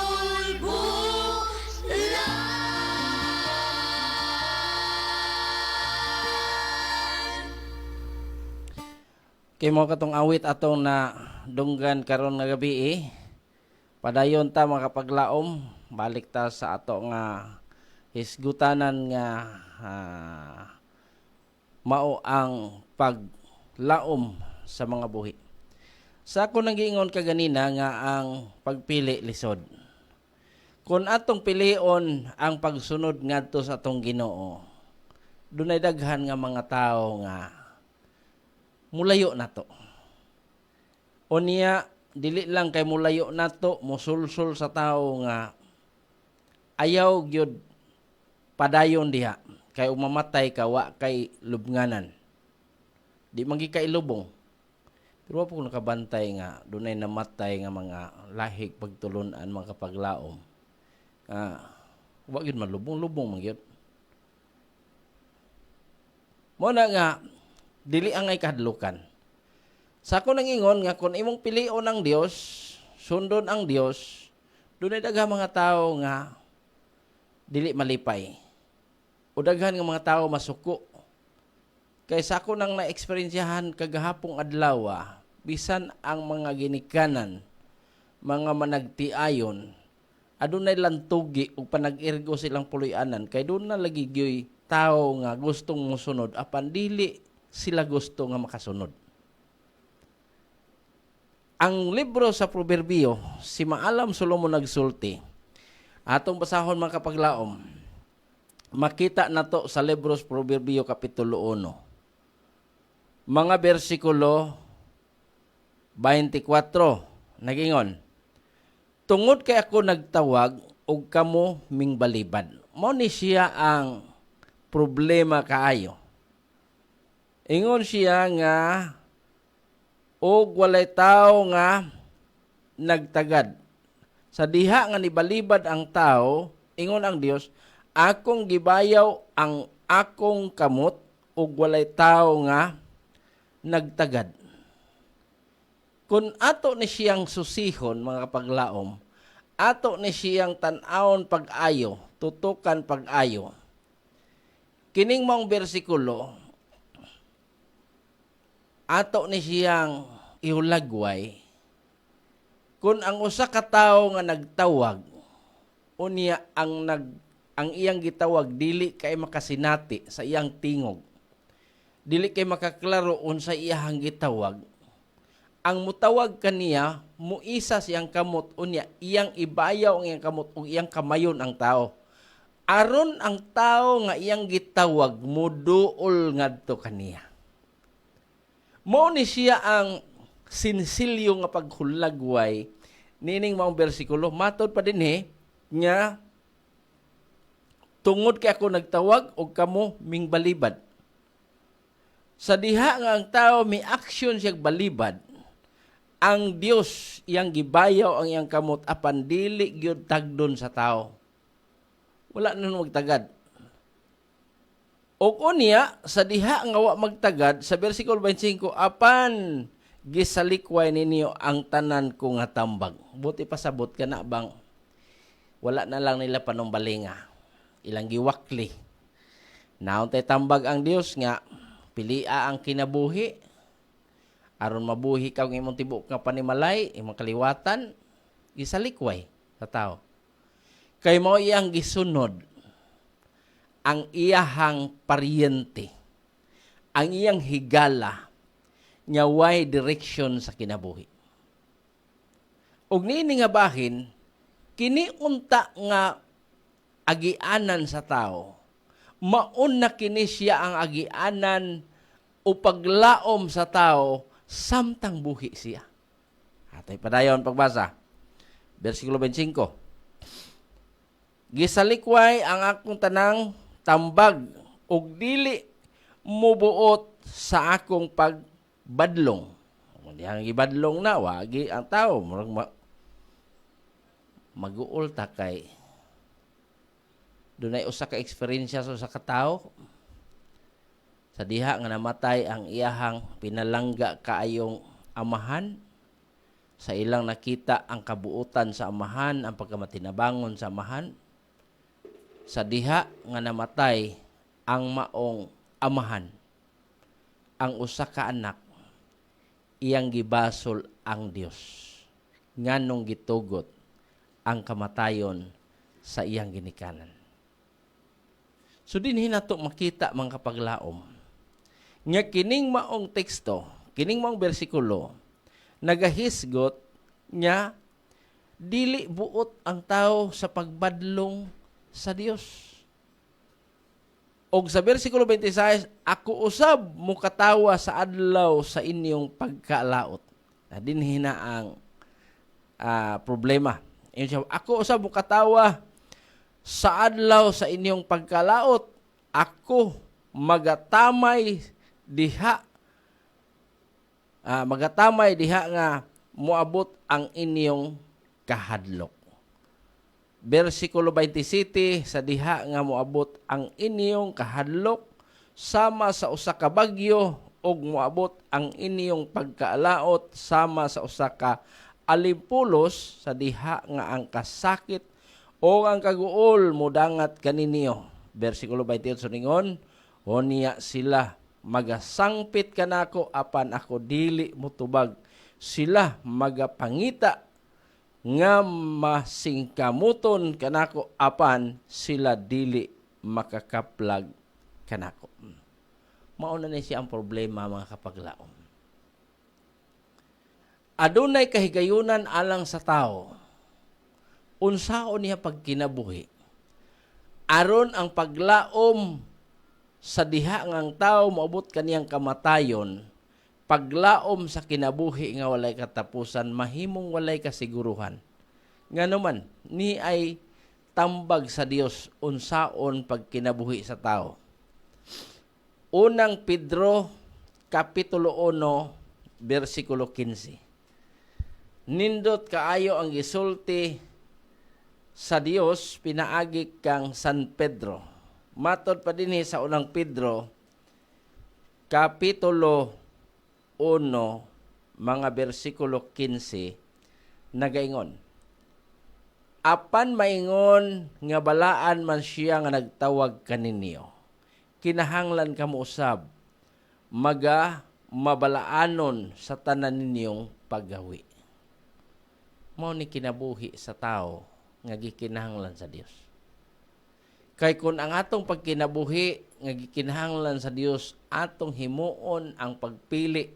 Kay mo katong awit atong na dunggan karon nga gabi padayon ta makapaglaom, balik ta sa ato nga hisgutanan nga mao ang paglaom sa mga buhi. Sa ako nag-iingon kaganina nga ang pagpili lisod. Kung atong pilion ang pagsunod ngadto sa atong Ginoo, dunay daghan nga mga tao nga mulayo nato. Unya dili lang kay mulayo nato, musulsul sa tao nga ayaw gyud padayon diha kay umamatay ka wa kay lubnganan. Di magi kay lubong. Pero po nakabantay nga dunay namatay nga mga lahig pagtulunan mga kapaglaom. Wa gyud malubong-lubong man gyud. Mo na nga dili ang ay kahadlukan. Sa ako nangingon nga kung imong pilion ang Dios, sundon ang Dios, dunay daghang mga tao nga dili malipay. O daghan nga mga tao masuko. Kay sa ako nang na-eksperyensyahan kagahapong adlaw, bisan ang mga ginikanan, mga managtiayon, adunay lantugi ug panag-irgo silang puloy-anan kay doon na lagi gyoy tao nga gustong mosunod apan dili sila gusto nga makasunod. Ang libro sa Proverbio, si Maalam Solomon nagsulti. Atong basahon mga kapaglaom. Makita nato sa libro sa Proverbio kapitulo 1. Mga bersikulo 24 nagingon. Tungod kay ako nagtawag ug kamo mingbalibad. Mao ni siya ang problema kaayo. Ingon siya nga og walay tao nga nagtagad. Sa diha nga nibalibad ang tao, ingon ang Dios, akong gibayaw ang akong kamot ug walay tao nga nagtagad. Kung ato ni siyang susihon mga kapaglaom, ato ni siyang tan-awon pag-ayo, tutukan pag-ayo. Kining maong bersikulo ato ni siyang ihulagway kung ang usa ka tawo nga nagtawag unya ang iyang gitawag dili kay makasinati sa iyang tingog, dili kay makaklaro unsa iyang gitawag, ang mutawag kaniya muisa siyang kamot unya iyang ibayaw ang iyang kamot ug iyang kamayon ang tao aron ang tao nga iyang gitawag muduol ngadto kaniya. Mao ni siya ang sinsilyo nga paghulagway nining maong bersikulo. Matod pa dinhi nga tungod kay ako nagtawag og kamo mingbalibad. Sa diha nga ang tao may aksyon siya balibad, ang Dios iyang gibayaw ang iyang kamot apan dili gyud tagdon sa tao. Wala na magtagad. O unya, sa diha nga wa magtagad, sa versikulo 25, apan gisalikway ninyo ang tanan ko nga tambag. Buti pasabot ka na bang wala na lang nila panumbalinga. Ilang giwakli. Naon tay tambag ang Dios nga, pilia ang kinabuhi, aron mabuhi ka ang imong tibok nga panimalay, imong kaliwatan, gisalikway sa tao. Kay mao iyang gisunod ang iyahang paryente, ang iyang higala, nga way direction sa kinabuhi. Og nini nga bahin, kini unta nga agianan sa tao, maun na kini siya ang agianan o paglaom sa tao, samtang buhi siya. Atay padayon pagbasa, versikulo 25. Gisalikway ang akong tanang tambag ug dili mubuot sa akong pagbadlong. Diyang gibadlong na wagi ang tao murag mag-uol ta kay dunay usa ka eksperyensya sa usa ka tawo sa diha nga namatay ang iyahang pinalangga kaayong amahan. Sa ilang nakita ang kabuutan sa amahan, ang pagkamatinabangon sa amahan. Sa diha nga namatay ang maong amahan, ang usa ka anak, iyang gibasol ang Dios. Nganong gitugot ang kamatayon sa iyang ginikanan. So dinhi nato makita mga kapaglaom nga kining maong teksto, kining maong bersikulo nagahisgot nya dili buot ang tao sa pagbadlong sa Dios. Og sa bersikulo 26, ako usab mo katawa sa adlaw sa inyong pagkalaot. Dinhi na ang problema. Ako usab mo katawa sa adlaw sa inyong pagkalaot. Ako magatamay diha nga moabot ang inyong kahadlok. Bersikulo 27, sa diha nga moabot ang inyong kahadlok sama sa usa ka bagyo ug moabot ang inyong pagkaalaot sama sa usa ka alimpulos, sa diha nga ang kasakit o ang kaguol modangat kaninyo. Bersikulo 28 ningon, o niya sila magasangpit kanako apan ako dili mutubag, sila magapangita nga masingkamuton kanako apan sila dili makakaplag kanako. Mauna na siya ang problema mga kapaglaom. Adunay kahigayunan alang sa tao. Unsaon niya pagkinabuhi aron ang paglaom sa diha ngang tao moabot kaniyang kamatayon, paglaom sa kinabuhi nga walay katapusan, mahimong walay kasiguruhan. Nganuman ni ay tambag sa Dios unsaon pagkinabuhi sa tao. Unang Pedro kapitulo 1 bersikulo 15. Nindot kaayo ang gisulti sa Dios pinaagi kang San Pedro. Matod pa dinhi sa unang Pedro kapitulo 1 mga bersikulo 15 nagaingon, apan maingon nga balaan man siya nga nagtawag kaninyo, kinahanglan kamo usab mabalaanon sa tanan ninyong paggawi. Mao ni kinabuhi sa tao nga gikinahanglan sa Dios. Kay kung ang atong pagkinabuhi nga gikinahanglan sa Dios, atong himuon ang pagpili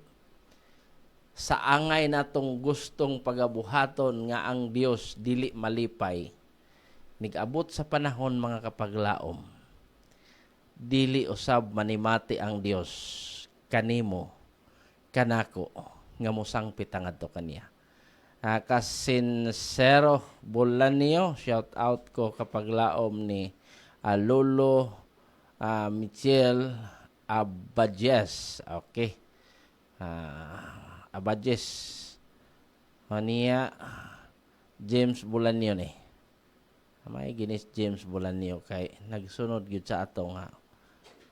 sa angay natong gustong pagabuhaton nga ang Dios dili malipay, nigabot sa panahon mga kapaglaom, dili usab manimati ang Dios kanimo kanako nga mosangpit ngadto kaniya. Kasinsero Bulanio, shout out ko kapaglaom ni Lolo Michel Abajes. Okay. Abajes. Niya James Bulanio ni. May ginis James Bulanio kay nagsunod gyud sa atong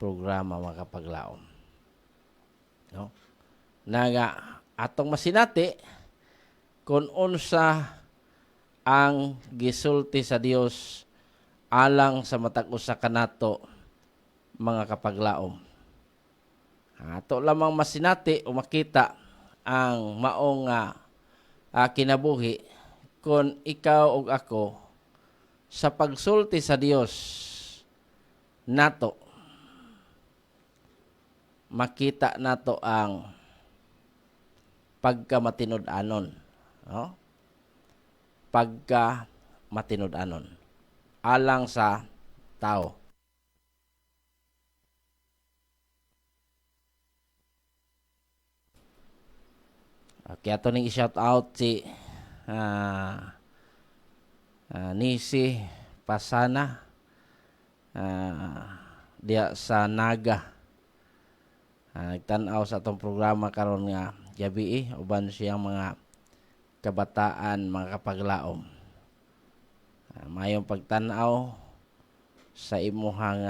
programa mga kapaglaom. No? Naga atong masinati kung unsa ang gisulti sa Dios alang sa matag usa kanato mga kapaglaom. Ato lamang masinati o makita ang maong kinabuhi kung ikaw ug ako sa pagsulti sa Dios nato, makita nato ang pagkamatinud-anon. No? Pagkamatinud-anon alang sa tao. Okay, ato ning i-shout out si Nisi Pasana diya sa Naga. Nagtan-aw sa atong programa karon nga gabi uban siyang mga kabataan, mga kapaglaom. Mayong pagtan-aw sa imuhang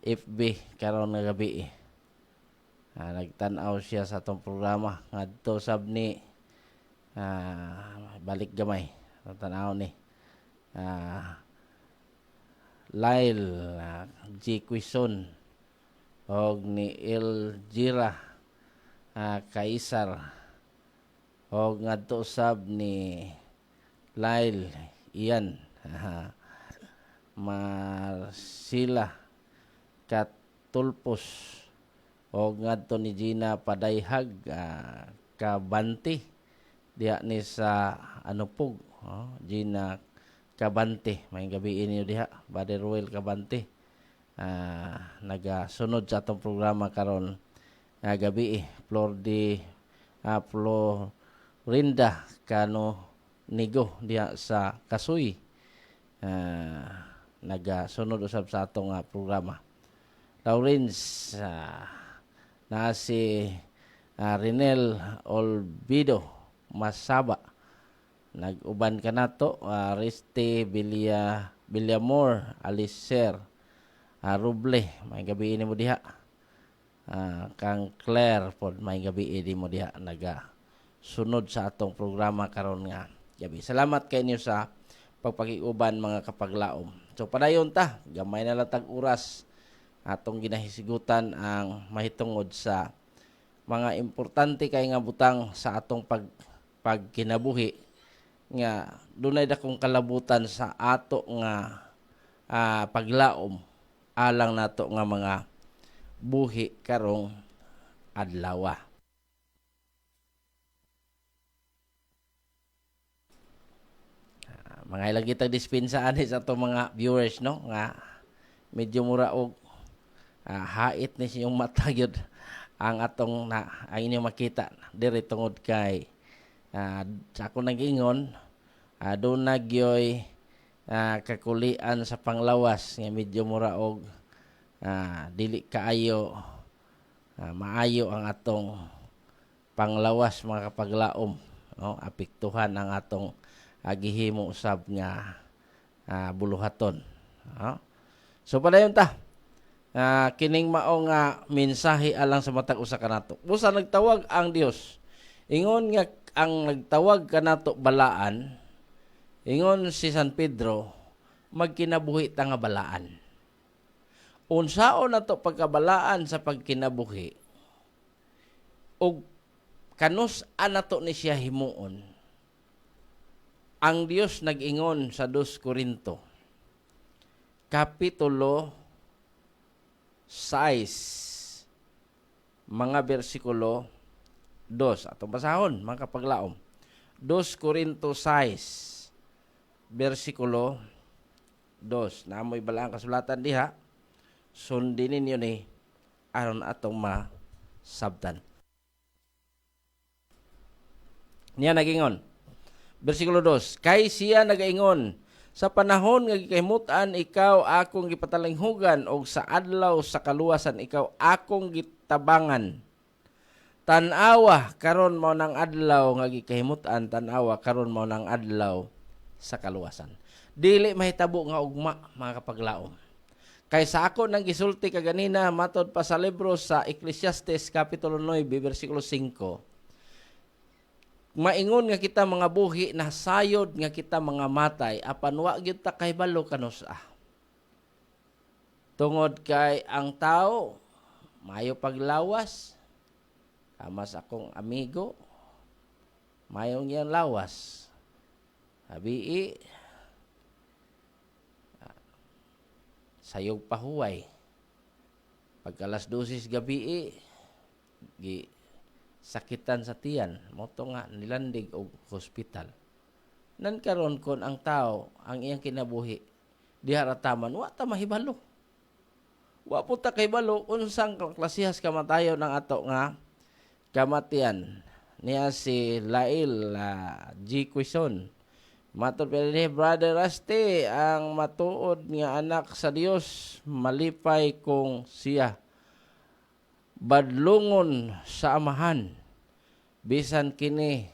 FB karon nga gabi. Nagtan-aw siya sa atong programa ngadto sabni balik gamay. Tan-aw ni Lyle G. Quison og ni Elgira Kaisar og ngadto sab ni Lyle Ian Marcila Katulpos og ngadto ni Gina Padayhag Kabante diha ni sa Anupog. Gina Kabante, may gabi niyo diha, Brother Roel Kabante. Nagasunod sa atong programa karon nga gabi Florinda Cano Nigo diha sa Kasuy. Nagasunod usab sa atong programa. Lawrence na si Renel Olvido Masaba. Nag-uban ka nato, Riste Villamor, Alicer, Ruble, may gabi ini mo diha. Kang Claire pod may gabi ini mo diha naga sunod sa atong programa karon nga gabi. Salamat kay inyo sa pagpakiuban mga kapaglaom. So padayon ta, gamay na latag oras atong ginahisigutan ang mahitungod sa mga importante kay nga butang sa atong pagkinabuhi nga dunay dakong kalabutan sa ato nga paglaom alang nato nga mga buhi karong adlaw. Mga ilang kitag dispensaan sa ato mga viewers no nga medyo mura og hait ni siyong mata gyud ang atong ang inyo makita diri tungod kay sa ako nag-ingon doon nagyoy kakulian sa panglawas nga medyo mura og dili kaayo maayo ang atong panglawas mga kapaglaom no? Apektuhan ang atong gihimo usab nga buluhaton no? So padayon ta kining mao nga mensahe alang sa matag usa kanato. Busa nagtawag ang Dios ingon nga ang nagtawag kanato balaan, ingon si San Pedro, magkinabuhi ta nga balaan. Unsaon nato pagkabalaan sa pagkinabuhi, og kanus-an nato ni siya himuon. Ang Dios nag-ingon sa 2 Korinto, Kapitulo 6, mga bersikulo 2. Atong basahon, mga kapaglaom. 2 Korinto 6, versikulo 2. Naamoy balang kasulatan diha. Sundin ninyo ni aron atong masabtan. Niya nagingon. Versikulo 2. Kay siya nagaingon, sa panahon nga gikahimutan ikaw akong gipatalinghugan og sa adlaw sa kaluwasan ikaw akong gitabangan. Tan-awa karon mao nang adlaw nga gikahimutan, tan-awa karon mao nang adlaw sa kaluwasan. Dili mahitabo nga ugma mga kapaglaom. Kay sa ako nang gisulti kaganina matod pa sa libro sa Ecclesiastes kapitulo 9 bersikulo 5. Maingon nga kita mga buhi na sayod nga kita mga matay apan wa gyud ta kahibalo kanus-a. Tungod kay ang tao mayo paglawas, kamas akong amigo, mayong yan lawas. Habii, sayog pahuway. Pagkalas 12 gabi, sakitan sa tiyan, moto nga nilandig og hospital. Nan karon kon ang tao, ang iyang kinabuhi, diharataman, wa ta mahibalo. Wa po ta kahibalo, unsang klasihas kamatayon ng ato nga kamatian niya si Lail G. Quison. Matod pa ni Brother Rusty, ang matuod nga anak sa Dios malipay kung siya badlungon sa amahan bisan kini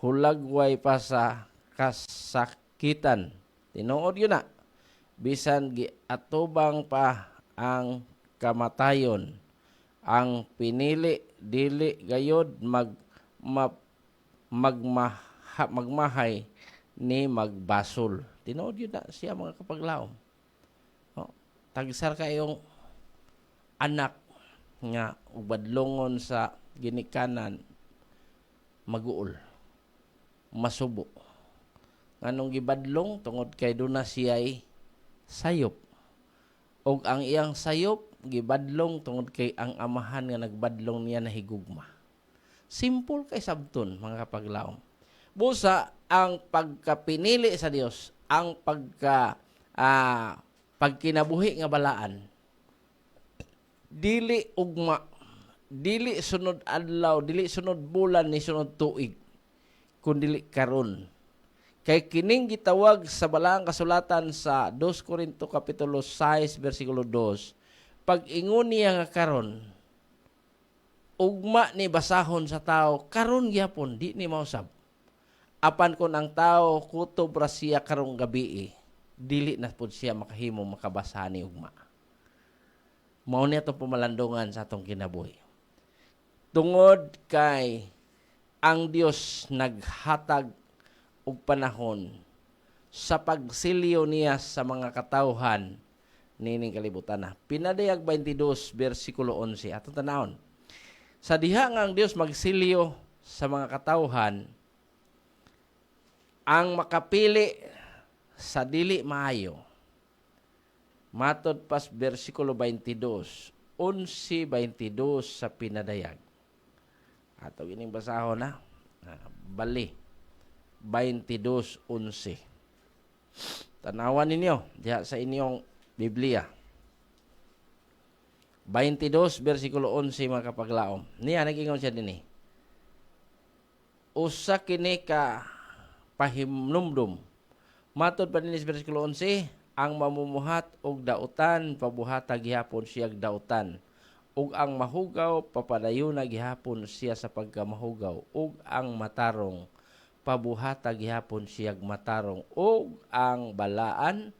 hulagway pa sa kasakitan. Tinuod yun na. Bisan atubang pa ang kamatayon. Ang pinili dili gayod magmahay ni magbasol. Tinuod yun na siya mga kapaglaom. Tagsar kayong anak nga ubadlongon sa ginikanan maguol, masubo. Nganong gibadlong tungod kay duna siya'y sayop. Og ang iyang sayop gibadlong tungod kay ang amahan nga nagbadlong niya na higugma. Simple kay sabton mga kapaglaom. Busa ang pagkapinili sa Dios, ang pagkinabuhi nga balaan, dili ugma, dili sunod adlaw, dili sunod bulan ni sunod tuig, kundi karon. Kay kining gitawag sa balaang kasulatan sa 2 Corinto kapitulo 6 bersikulo 2, pag ingon niya nga karon, ugma ni basahon sa tao, karon gyapon di ni mausab. Apan kun ang tao kutob ra siya karong gabi, dili na pud siya makahimo makabasa ni ugma. Mao niya itong pumalandungan sa atong kinabuhi. Tungod kay ang Dios naghatag og panahon sa pagsilyo niya sa mga katawhan nining kalibutan na. Pinadayag 22 bersikulo 11 atong tanawon. Sa diha nga ang Dios magsilyo sa mga katawhan, ang makapili sa dili maayo. Matod pas bersikulo 22, 11:22 sa pinadayag. Ato gining basahon na. Bali 22:11. Tanawan ninyo diha sa inyong Biblia. 22 bersikulo 11 mga kapaglaom. Niya nagingon siya dinhi. Usa kini ka pahimnumdum. Matod pa dinhi sa bersikulo 11, ang mamumuhat og dautan pabuhatag gihapon siya dautan. Ug ang mahugaw papadayon na gihapon siya sa pagkamahugaw. Ug ang matarong pabuhatag gihapon siya matarong. Ug ang balaan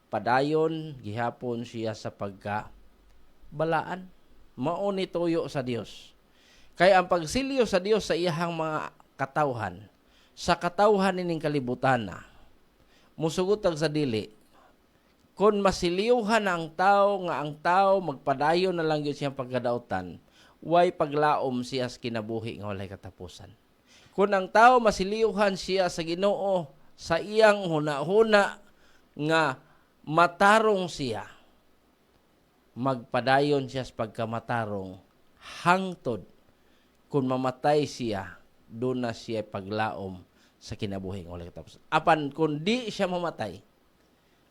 padayon gihapon siya sa pagkabalaan. Mao ni tuyo sa Dios. Kay ang pagsilyo sa Dios sa iyahang mga katawhan, sa katawhan nining kalibutan na, musugutag sa dili, kung masiliyuhan ang tao nga ang tao magpadayon na lang yun siyang pagkadautan, way paglaom siya sa kinabuhi nga walay katapusan. Kung ang tao masiliyuhan siya sa Ginoo sa iyang huna-huna nga matarong siya, magpadayon siya sa pagkamatarong hangtod kung mamatay siya, doon na siya paglaom sa kinabuhi nga walay katapusan. Apan kung di siya mamatay,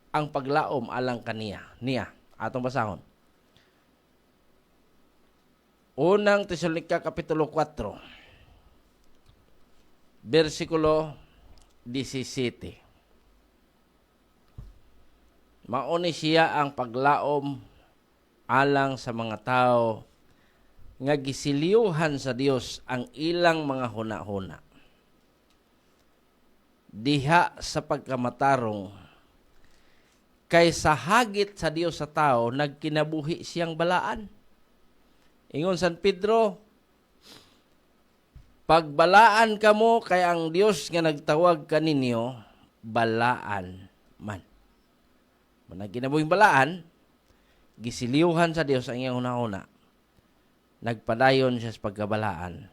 ang paglaom alang kaniya. Niya, atong basahon. Unang Tesalonica kapitulo 4, bersikulo 17. Mauni siya ang paglaom alang sa mga tao nga gisiliyuhan sa Dios ang ilang mga huna-huna. Diha sa pagkamatarong, kay sa hagit sa Dios sa tao, nagkinabuhi siyang balaan. Ingon San Pedro, pagbalaan kamo kay ang Dios nga nagtawag kaninyo, balaan man. Nagkinabuhing balaan, gisiliyuhan sa Dios ang iyang una-una. Nagpadayon siya sa pagkabalaan.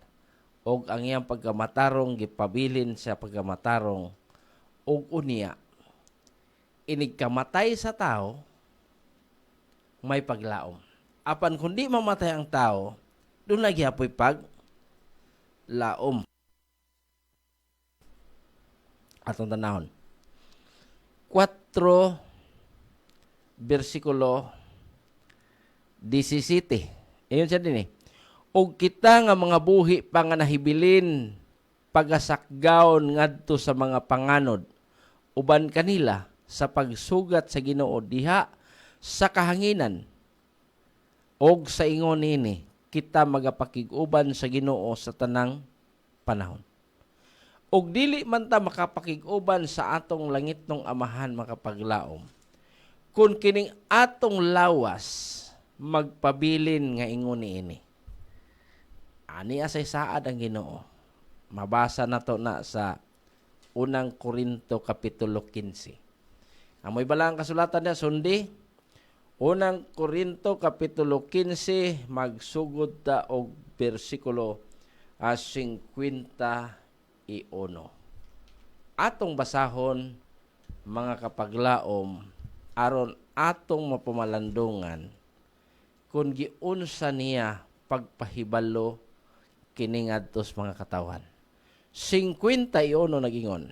Og ang iyang pagkamatarong, gipabilin sa pagkamatarong, og unya, inigkamatay sa tao, may paglaom. Apan kundi mamatay ang tao, doon nagyapoy paglaom. Atong tanahon. 4 bersikulo 17. Iyon siya din eh. Og kita nga mga buhi pa nga nahibilin pagasakgaon ngadto sa mga panganod uban kanila sa pagsugat sa Ginoo diha sa kahanginan og sa ingon nini kita magapakig-uban sa Ginoo sa tanang panahon. Og dili man ta makapakig-uban sa atong langitnong amahan makapaglaom kun kining atong lawas magpabilin nga ingon niini. Ani asay saad ang Ginoo. Mabasa nato na sa unang Korinto kapitulo 15. Amoy balang kasulatan niya sundi unang Korinto kapitulo 15 magsugod ta og bersikulo 51. Atong basahon mga kapaglaom aron atong mapamalandungan kung giunsa niya pagpahibalo kini ngadtos mga katawan. 51 nagingon.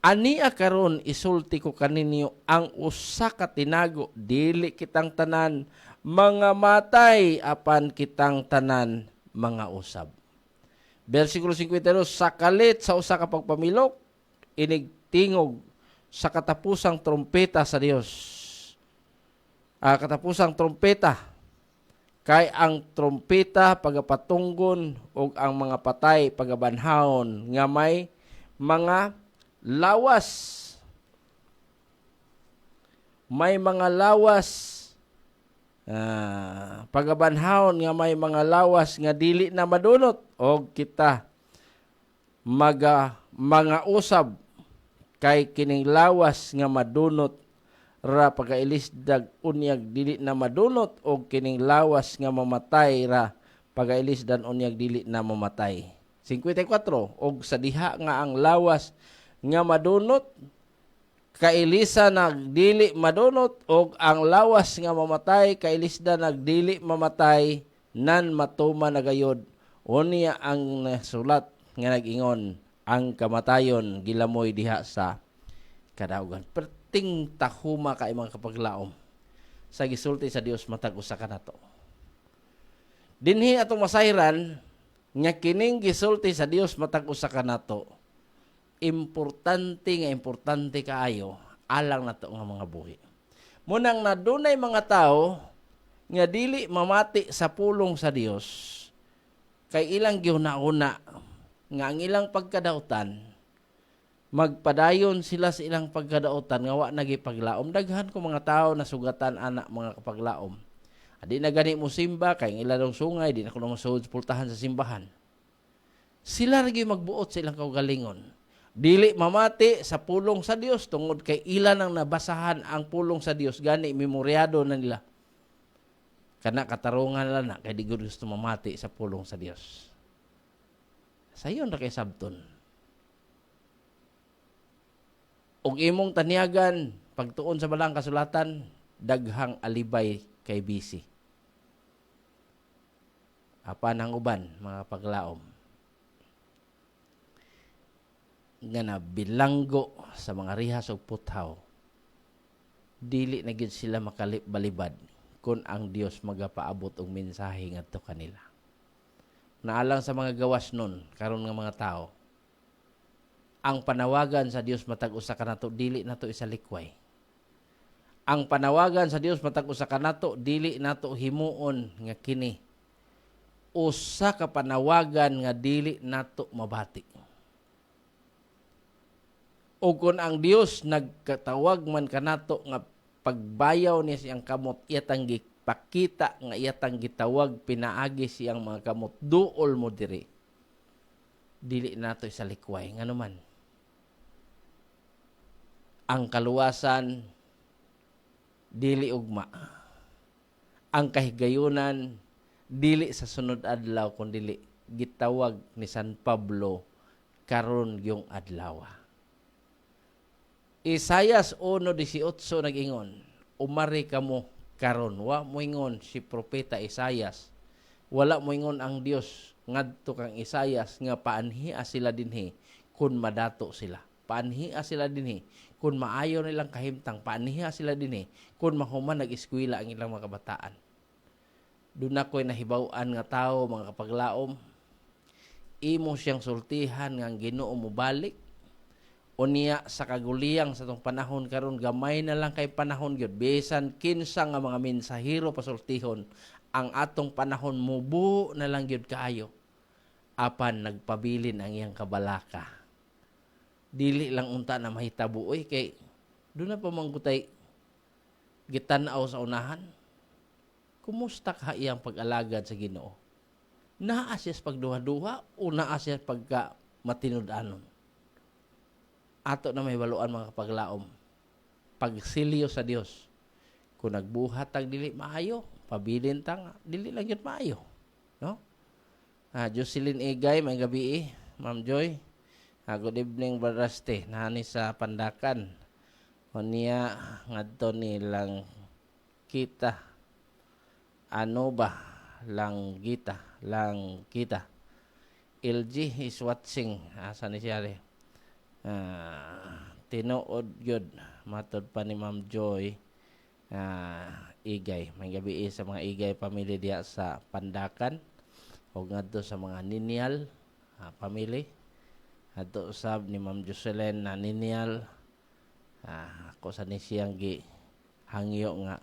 Ania karon isulti ko kaninyo ang usa ka tinago dili kitang tanan mga matay apan kitang tanan mga usab. Bersikulo 52 sakalit sa usa ka pagpamilok inig tingog sa katapusang trompeta sa Dios. Katapusang trompeta kay ang trompeta pagapatunggon ug ang mga patay pagabanhawon nga may mga lawas. May mga lawas. Pagabanhawon nga may mga lawas nga dili na madunot og kita mga usab kay kining lawas nga madunot ra pagailisdag unyag dili na madunot og kining lawas nga mamatay ra pagailisdan unyag dili na mamatay. 54 og sa diha nga ang lawas nga madunot kailisa nagdili madunot og ang lawas nga mamatay kailisda nagdili mamatay nan matuma nagayod unya ang nasulat nga nagingon ang kamatayon gilamoy diha sa kadaugan. Perting tahuma kay mga kapaglaom sa gisulti sa Dios matag usa kanato. Dinhi atong masayran nga kining gisulti sa Dios matag usa kanato. Importante kaayo alang nato nga mga buhi. Munang nadunay mga tao nga dili mamati sa pulong sa Dios kay ilang giuna-una nga ang ilang pagkadautan magpadayon sila sa ilang pagkadautan nga wa nagipaglaom. Daghan ko mga tao na sugatan anak mga kapaglaom. Adi na gani mo simba kay ilang sungay di na kuno masuod pultahan sa simbahan. Sila lagi magbuot sa ilang kaugalingon. Dili mamati sa pulong sa Dios tungod kay ilan ang nabasahan ang pulong sa Dios gani memoryado na nila. Kana katarungan lang na kay di gusto mamati sa pulong sa Dios. Sayon ra kay sabton. Og imong taniagan pagtuon sa balang kasulatan daghang alibay kay busy. Apan ang uban mga paglaom nga na bilanggo sa mga rihas ug puthaw dili na gyud sila makalip-balibad kung ang Dios magapaabot og mensahe ngadto kanila. Naalang sa mga gawas nun karon nga mga tao ang panawagan sa Dios matag usa kanato dili nato isalikway. Ang panawagan sa Dios matag usa kanato dili nato himuon nga kini usa ka panawagan nga dili nato mabati. O kung ang Dios nagkatawag man kanato nga pagbayaw niya siyang kamot iyatang gipakita nga iyatang gitawag pinaagi siyang mga kamot duol mo diri. Dili nato isalikway nganuman. Ang kaluwasan dili ugma. Ang kahigayunan dili sa sunod adlaw kundi gitawag ni San Pablo karon yung adlaw. Isayas 1:18 nag-ingon, umari kamo karon. Wa mo ingon si propeta Isayas. Wala mo ingon ang Dios ngadto kang Isayas nga paanhia sila dinhi kun madato sila. Paanhia sila dinhi kun maayo nilang kahimtang. Paanhia sila dinhi kun mahuman nag-eskwela ang ilang mga kabataan. Doon ako'y nahibaw-an nga tao, mga kapaglaom. Imo siyang sultihan nga ang Ginoo mo balik. O niya sa kaguliyang sa tong panahon karon gamay na lang kay panahon gyud. Bisan kinsa nga mga mensahero pasultihon, ang atong panahon mubo na lang gyud kaayo. Apan nagpabilin ang iyang kabalaka. Dili lang unta na mahitabo oy kay doon na pa manggutay gitan-aw sa unahan. Kumusta ka iyang pag-alagad sa Ginoo? Naa siya sa pagduha-duha o naa siya pagka matinud-anon? Ato na may baluan mga kapaglaom. Pagsilyo sa Dios. Kung nagbuhat tag dili maayo, pabilin tang dili lang yun maayo. No? Jocelyn Igay, may gabi Ma'am Joy. Good evening, Brother Ste. Nani sa Pandakan. O niya, ngadto nilang kita. Ano ba? Lang kita. LG is watching. Asa ni siya rin? Tinuod yun. Matod pa ni Ma'am Joy. Igay. May gabi sa mga Igay family diya sa Pandakan. O ngadto sa mga Ninial family. Ato usab ni Ma'am Jocelyn na Ninial. Ako sa ni siyang hangyo nga.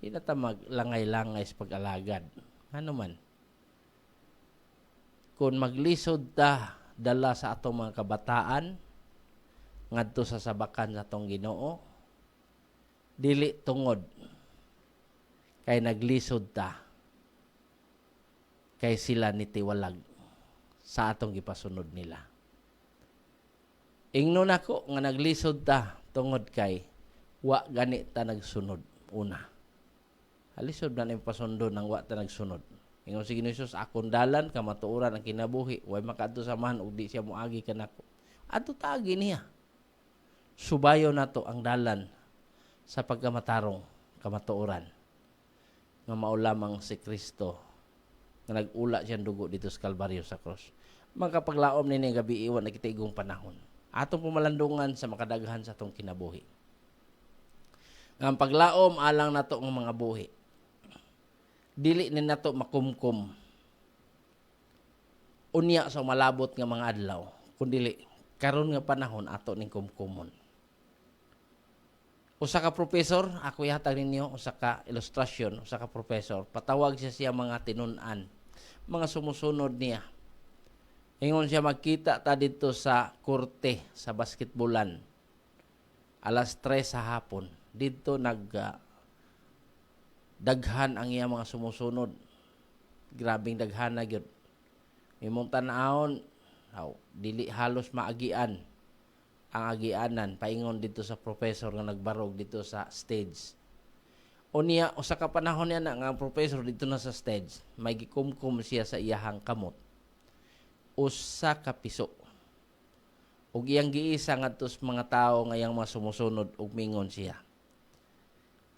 Di na ta maglangay-langay sa pag-alagad. Ano man? Kung maglisod ta dala sa atong mga kabataan ngadto sa sabakan sa atong Ginoo, dili tungod kay naglisod ta kay sila nitiwalag sa atong gipasunod nila. Ingnon ako nga naglisod ta tungod kay wa gani ta nagsunod una. Alisod na yung pasundon ng wa ta nagsunod. Ingon si Ginoo Jesus, akong dalan kamatuoran ang kinabuhi, way makadto samahan ug di siya moagi kanako. Adto taagi niya. Subayo nato ang dalan sa pagkamatarong kamatuoran. Nga mao lamang si Kristo nga nag-ula siyang dugo dito sa Kalbaryo sa cross. Magkapaglaom nini gabi iwan na kitigong panahon. Atong pumalandungan sa makadaghan sa atong kinabuhi. Ang paglaom alang nato ng mga buhi. Dili ni nato makumkum unya sa malabot nga mga adlaw kundi karon nga panahon ato ning kumkumon. Usa ka professor, ako ihatag ninyo usa ka ilustrasyon, usa ka professor, patawag siya mga tinun-an, mga sumusunod niya. Ingon siya magkita ta dito sa korte sa basketbolan. Alas 3 sa hapon. Dito daghan ang iya mga sumusunod. Grabing daghan na gyud. Imong tan-awon, dili halos maagian ang agianan paingon dito sa professor nga nagbarog dito sa stage. O niya usa ka panahon niya na nga professor dito na sa stage, may gikumkum siya sa iyahang kamot. Usa ka piso. Ug iyang giisa ngadto sa mga tawo nga iyang mga sumusunod ug mingon siya.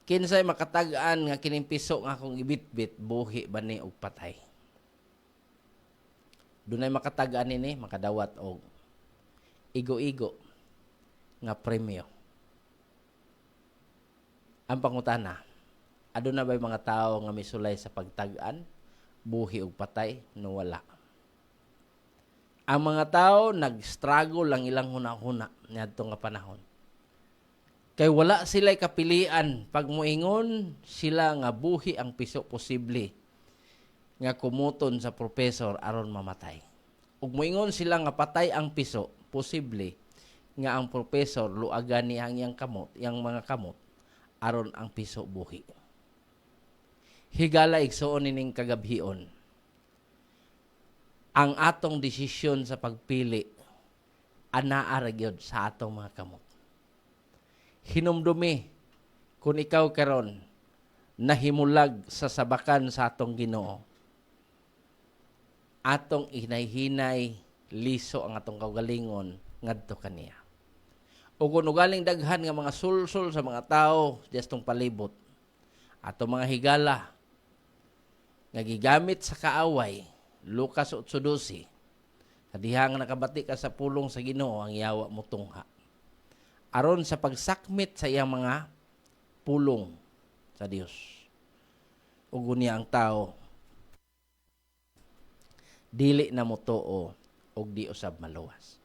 Kinsay makatag-an nga kining piso nga akong ibitbit, buhi ba ni og patay? Dunay makatag-an nini, makadawat og igo-igo nga premyo. Ang pangutana, aduna ba'y mga tao nga misulay sa pagtag-an, buhi og patay, no wala? Ang mga tao nag-struggle lang ilang huna-huna niadto nga panahon. Kay wala sila'y kapilian pag moingon sila nga buhi ang piso posible nga kumuton sa professor aron mamatay. Ug moingon sila nga patay ang piso posible nga ang professor luagan niya ang iyang kamot, yang mga kamot aron ang piso buhi. Higala igsuon nining kagabhion. Ang atong desisyon sa pagpili anaa ra gyud sa atong mga kamot. Hinumdumi kung ikaw karon nahimulag sa sabakan sa atong Ginoo. Atong hinay-hinay liso ang atong kaugalingon ngadto kaniya. O kung ugaling daghan nga mga sulsul sa mga tao diyas tong palibot, ato mga higala nga gigamit sa kaaway, Lucas 8:12, kadihang nakabati ka sa pulong sa Ginoo ang yawa mo tungha. Aron sa pagsakmit sa iyang mga pulong sa Dios. ug unya ang tao dili na motuo og di usab maluwas.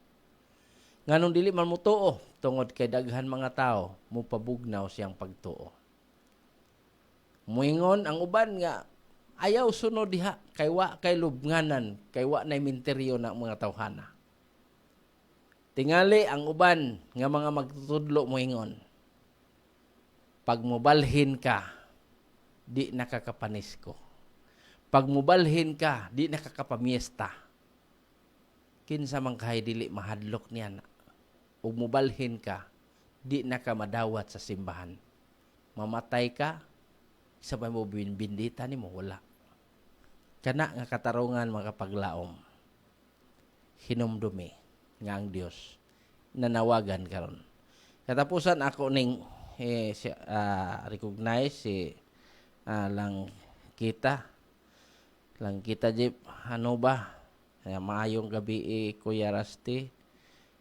Nganong dili man motuo tungod kay daghan mga tao mupabugnaw siyang pagtuo. Muingon ang uban nga ayaw sunod diha kay wa kay lubnganan, kay wa nay minteryo na mga tawhana. Tingali ang uban nga mga magtutudlo moingon, pag mobalhin ka, di nakakapanis ko. Pag mobalhin ka, di nakakapamiesta. Kinsa man kay dili mahadlok niya na. Ug mobalhin ka, di nakamadawat sa simbahan. Mamatay ka, isa pa mo bindita ni mo, wala. Kana nga katarungan mga paglaom. Hinumdumi nga ang Dios nanawagan karon. Katapusan ako ning recognize lang kita Jeep ano ba maayong gabi Kuya Rusty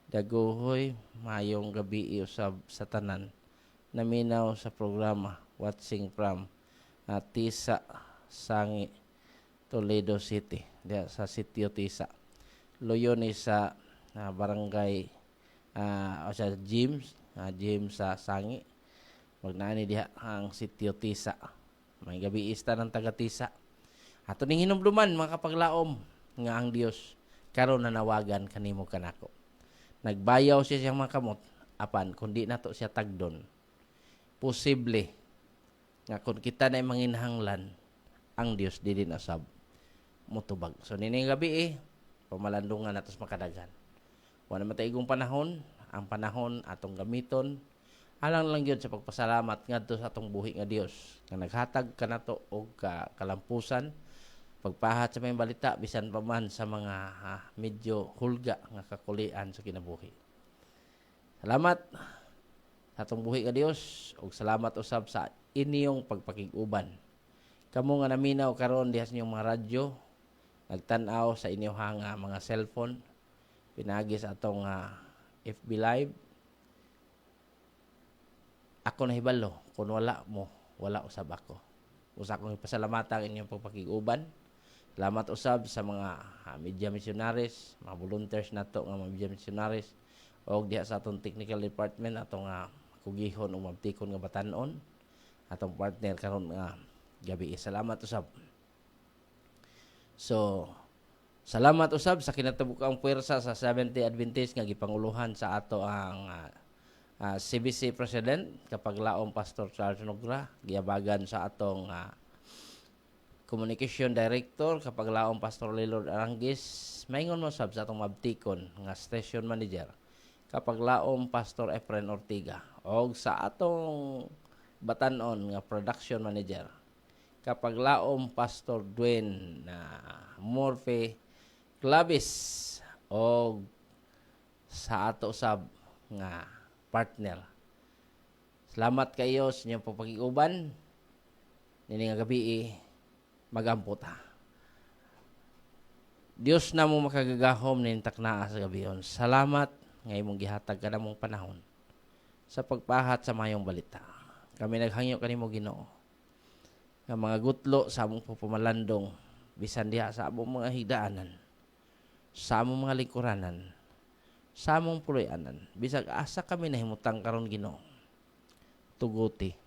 Daguhoy, maayong gabi usab sa tanan naminaw sa programa watching from Tisa Sangi Toledo City sa sitio Tisa Loyones sa barangay sa James sa Sangi magnaani diha ang sitio Tisa. May gabi ista ng taga Tisa. Ato ning hinumduman mga kapaglaom nga ang Dios karon nanawagan kanimo kanako. Nagbayaw siya siyang mga kamot apan kundi nato siya tagdon. Posible nga kun kita na manginhanglan ang Dios dili na sab motubag. So nining gabi pamalandungan natos makadagan. Wala mataigong panahon, ang panahon atong gamiton alang lang yun sa pagpasalamat ngadto sa atong buhi nga Dios nga naghatag kanato og kalampusan pagpahat sa may balita bisan pa man sa mga medyo hulga nga kakulian sa kinabuhi. Salamat sa atong buhi nga Dios ug salamat usab sa inyong pagpakig-uban. Kamo nga naminaw karon diha sa inyong mga radyo, nagtan-aw sa inyong mga cellphone, pinagi sa atong FB Live. Ako nahibalo kung wala mo, wala usab ako. Usa kong ipasalamatan ang inyong pagpakig-uban. Salamat usab sa mga media missionaries, mga volunteers nato nga mga media missionaries og diha sa atong technical department atong kugihon ug mabtikon nga batan-on atong partner karon nga gabi. Salamat usab. So, salamat usab sa kinatabuk-ang puwersa sa Seventh-day Adventist nga gipanguluhan sa ato ang CBC President kapaglaom Pastor Charles Nogra, giabagan sa atong Communication Director kapaglaom Pastor Lelord Aranguis, maingon mo sab sa atong mabtikon nga Station Manager kapaglaom Pastor Efren Ortiga og sa atong batan-on nga Production Manager kapaglaom Pastor Dwayne Morphe Clavis og sa ato sab nga partner. Salamat kayo sa inyong pagpakiguban. Nini nga gabi magampot ha. Dios na mo makagagahom nin taknaa sa gabiyon. Salamat nga imong gihatag kada mong panahon sa pagpahat sa mayong balita. Kami naghangyo kanimo Ginoo nga mga gutlo sa among pupamalandong bisan diha sa among mga higdaanan, sa among mga lingkuranan, sa among puloy-anan. Bisag asa kami nahimutang karon Ginoo. Tuguti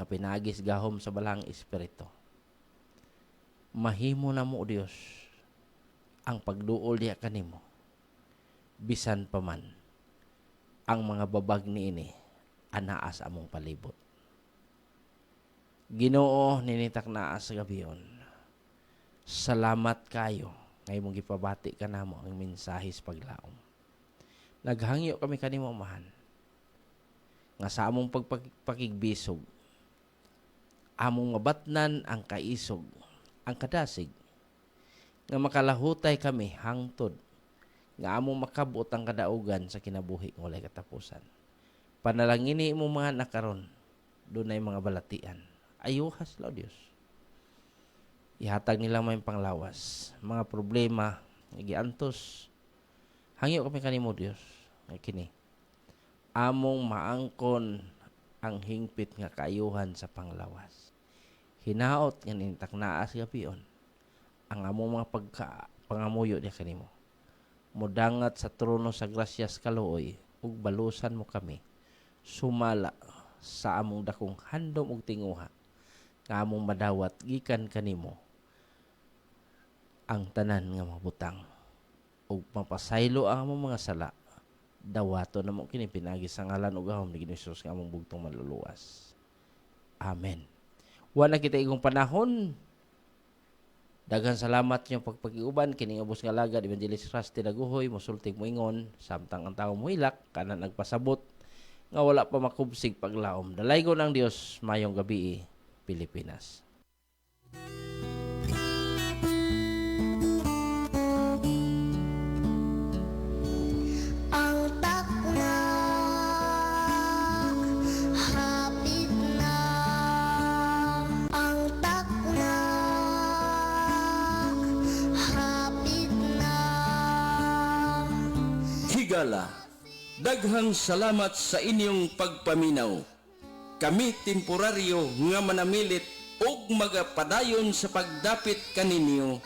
nga pinagis gahom sa balang espiritu. Mahimo na mo Dios ang pagduol diha kanimo. Bisan pa man ang mga babag niini anaa sa among palibot. Ginoo ninitak naa sa gabiyon. Salamat kayo ngay mong gipabati ka namo ang mensahe sa paglaom. Naghangyo kami kanimo amahan nga sa among pagpakigbisog among mabatnan ang kaisog, ang kadasig nga makalahutay kami hangtod nga among makabot ang kadaugan sa kinabuhi ng walay katapusan. Panalangini mo mga nakaron dunay mga balatian. Ayuhas lao Dios. Ihatag nila may panglawas, mga problema giantos. Hangyo kami kanimo Dios. Nga kini among maangkon ang hingpit nga kaayuhan sa panglawas. hinaot nga ning taknaa sa gabion ang among mga pangamuyo niya kanimo. Mudangat sa trono sa grasyas kaluoy ug balusan mo kami sumala sa among dakong handom ug tinguha nga among madawat gikan kanimo ang tanan nga mabutang ug mapasaylo ang among mga sala. Dawato na mo kini pinagi sa ngalan ug gahom ni Jesus nga among bugtong maluluwas. Amen. Wala kita igong panahon. Daghang salamat niyong pagpakiuban kining ubos nga lagad Evangelist Rusty Daguhoy mosultig moingon samtang ang tawo muhilak kanan nagpasabot nga wala pa makubsig paglaom. Dalaygon ang Dios mayong gabi Pilipinas. Ang takna hapit na, ang takna hapit na. Higala, daghang salamat sa inyong pagpaminaw. Kami temporaryo nga manamilit ug magapadayon sa pagdapit kaninyo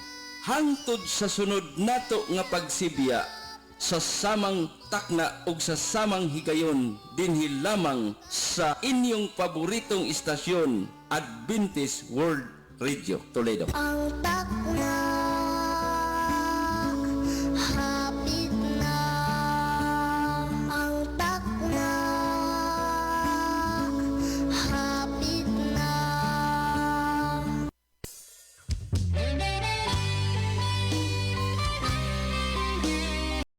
hangtod sa sunod nato nga pagsibya sa samang takna ug sa samang higayon dinhi lamang sa inyong paboritong istasyon Adventist World Radio Toledo. Ang takna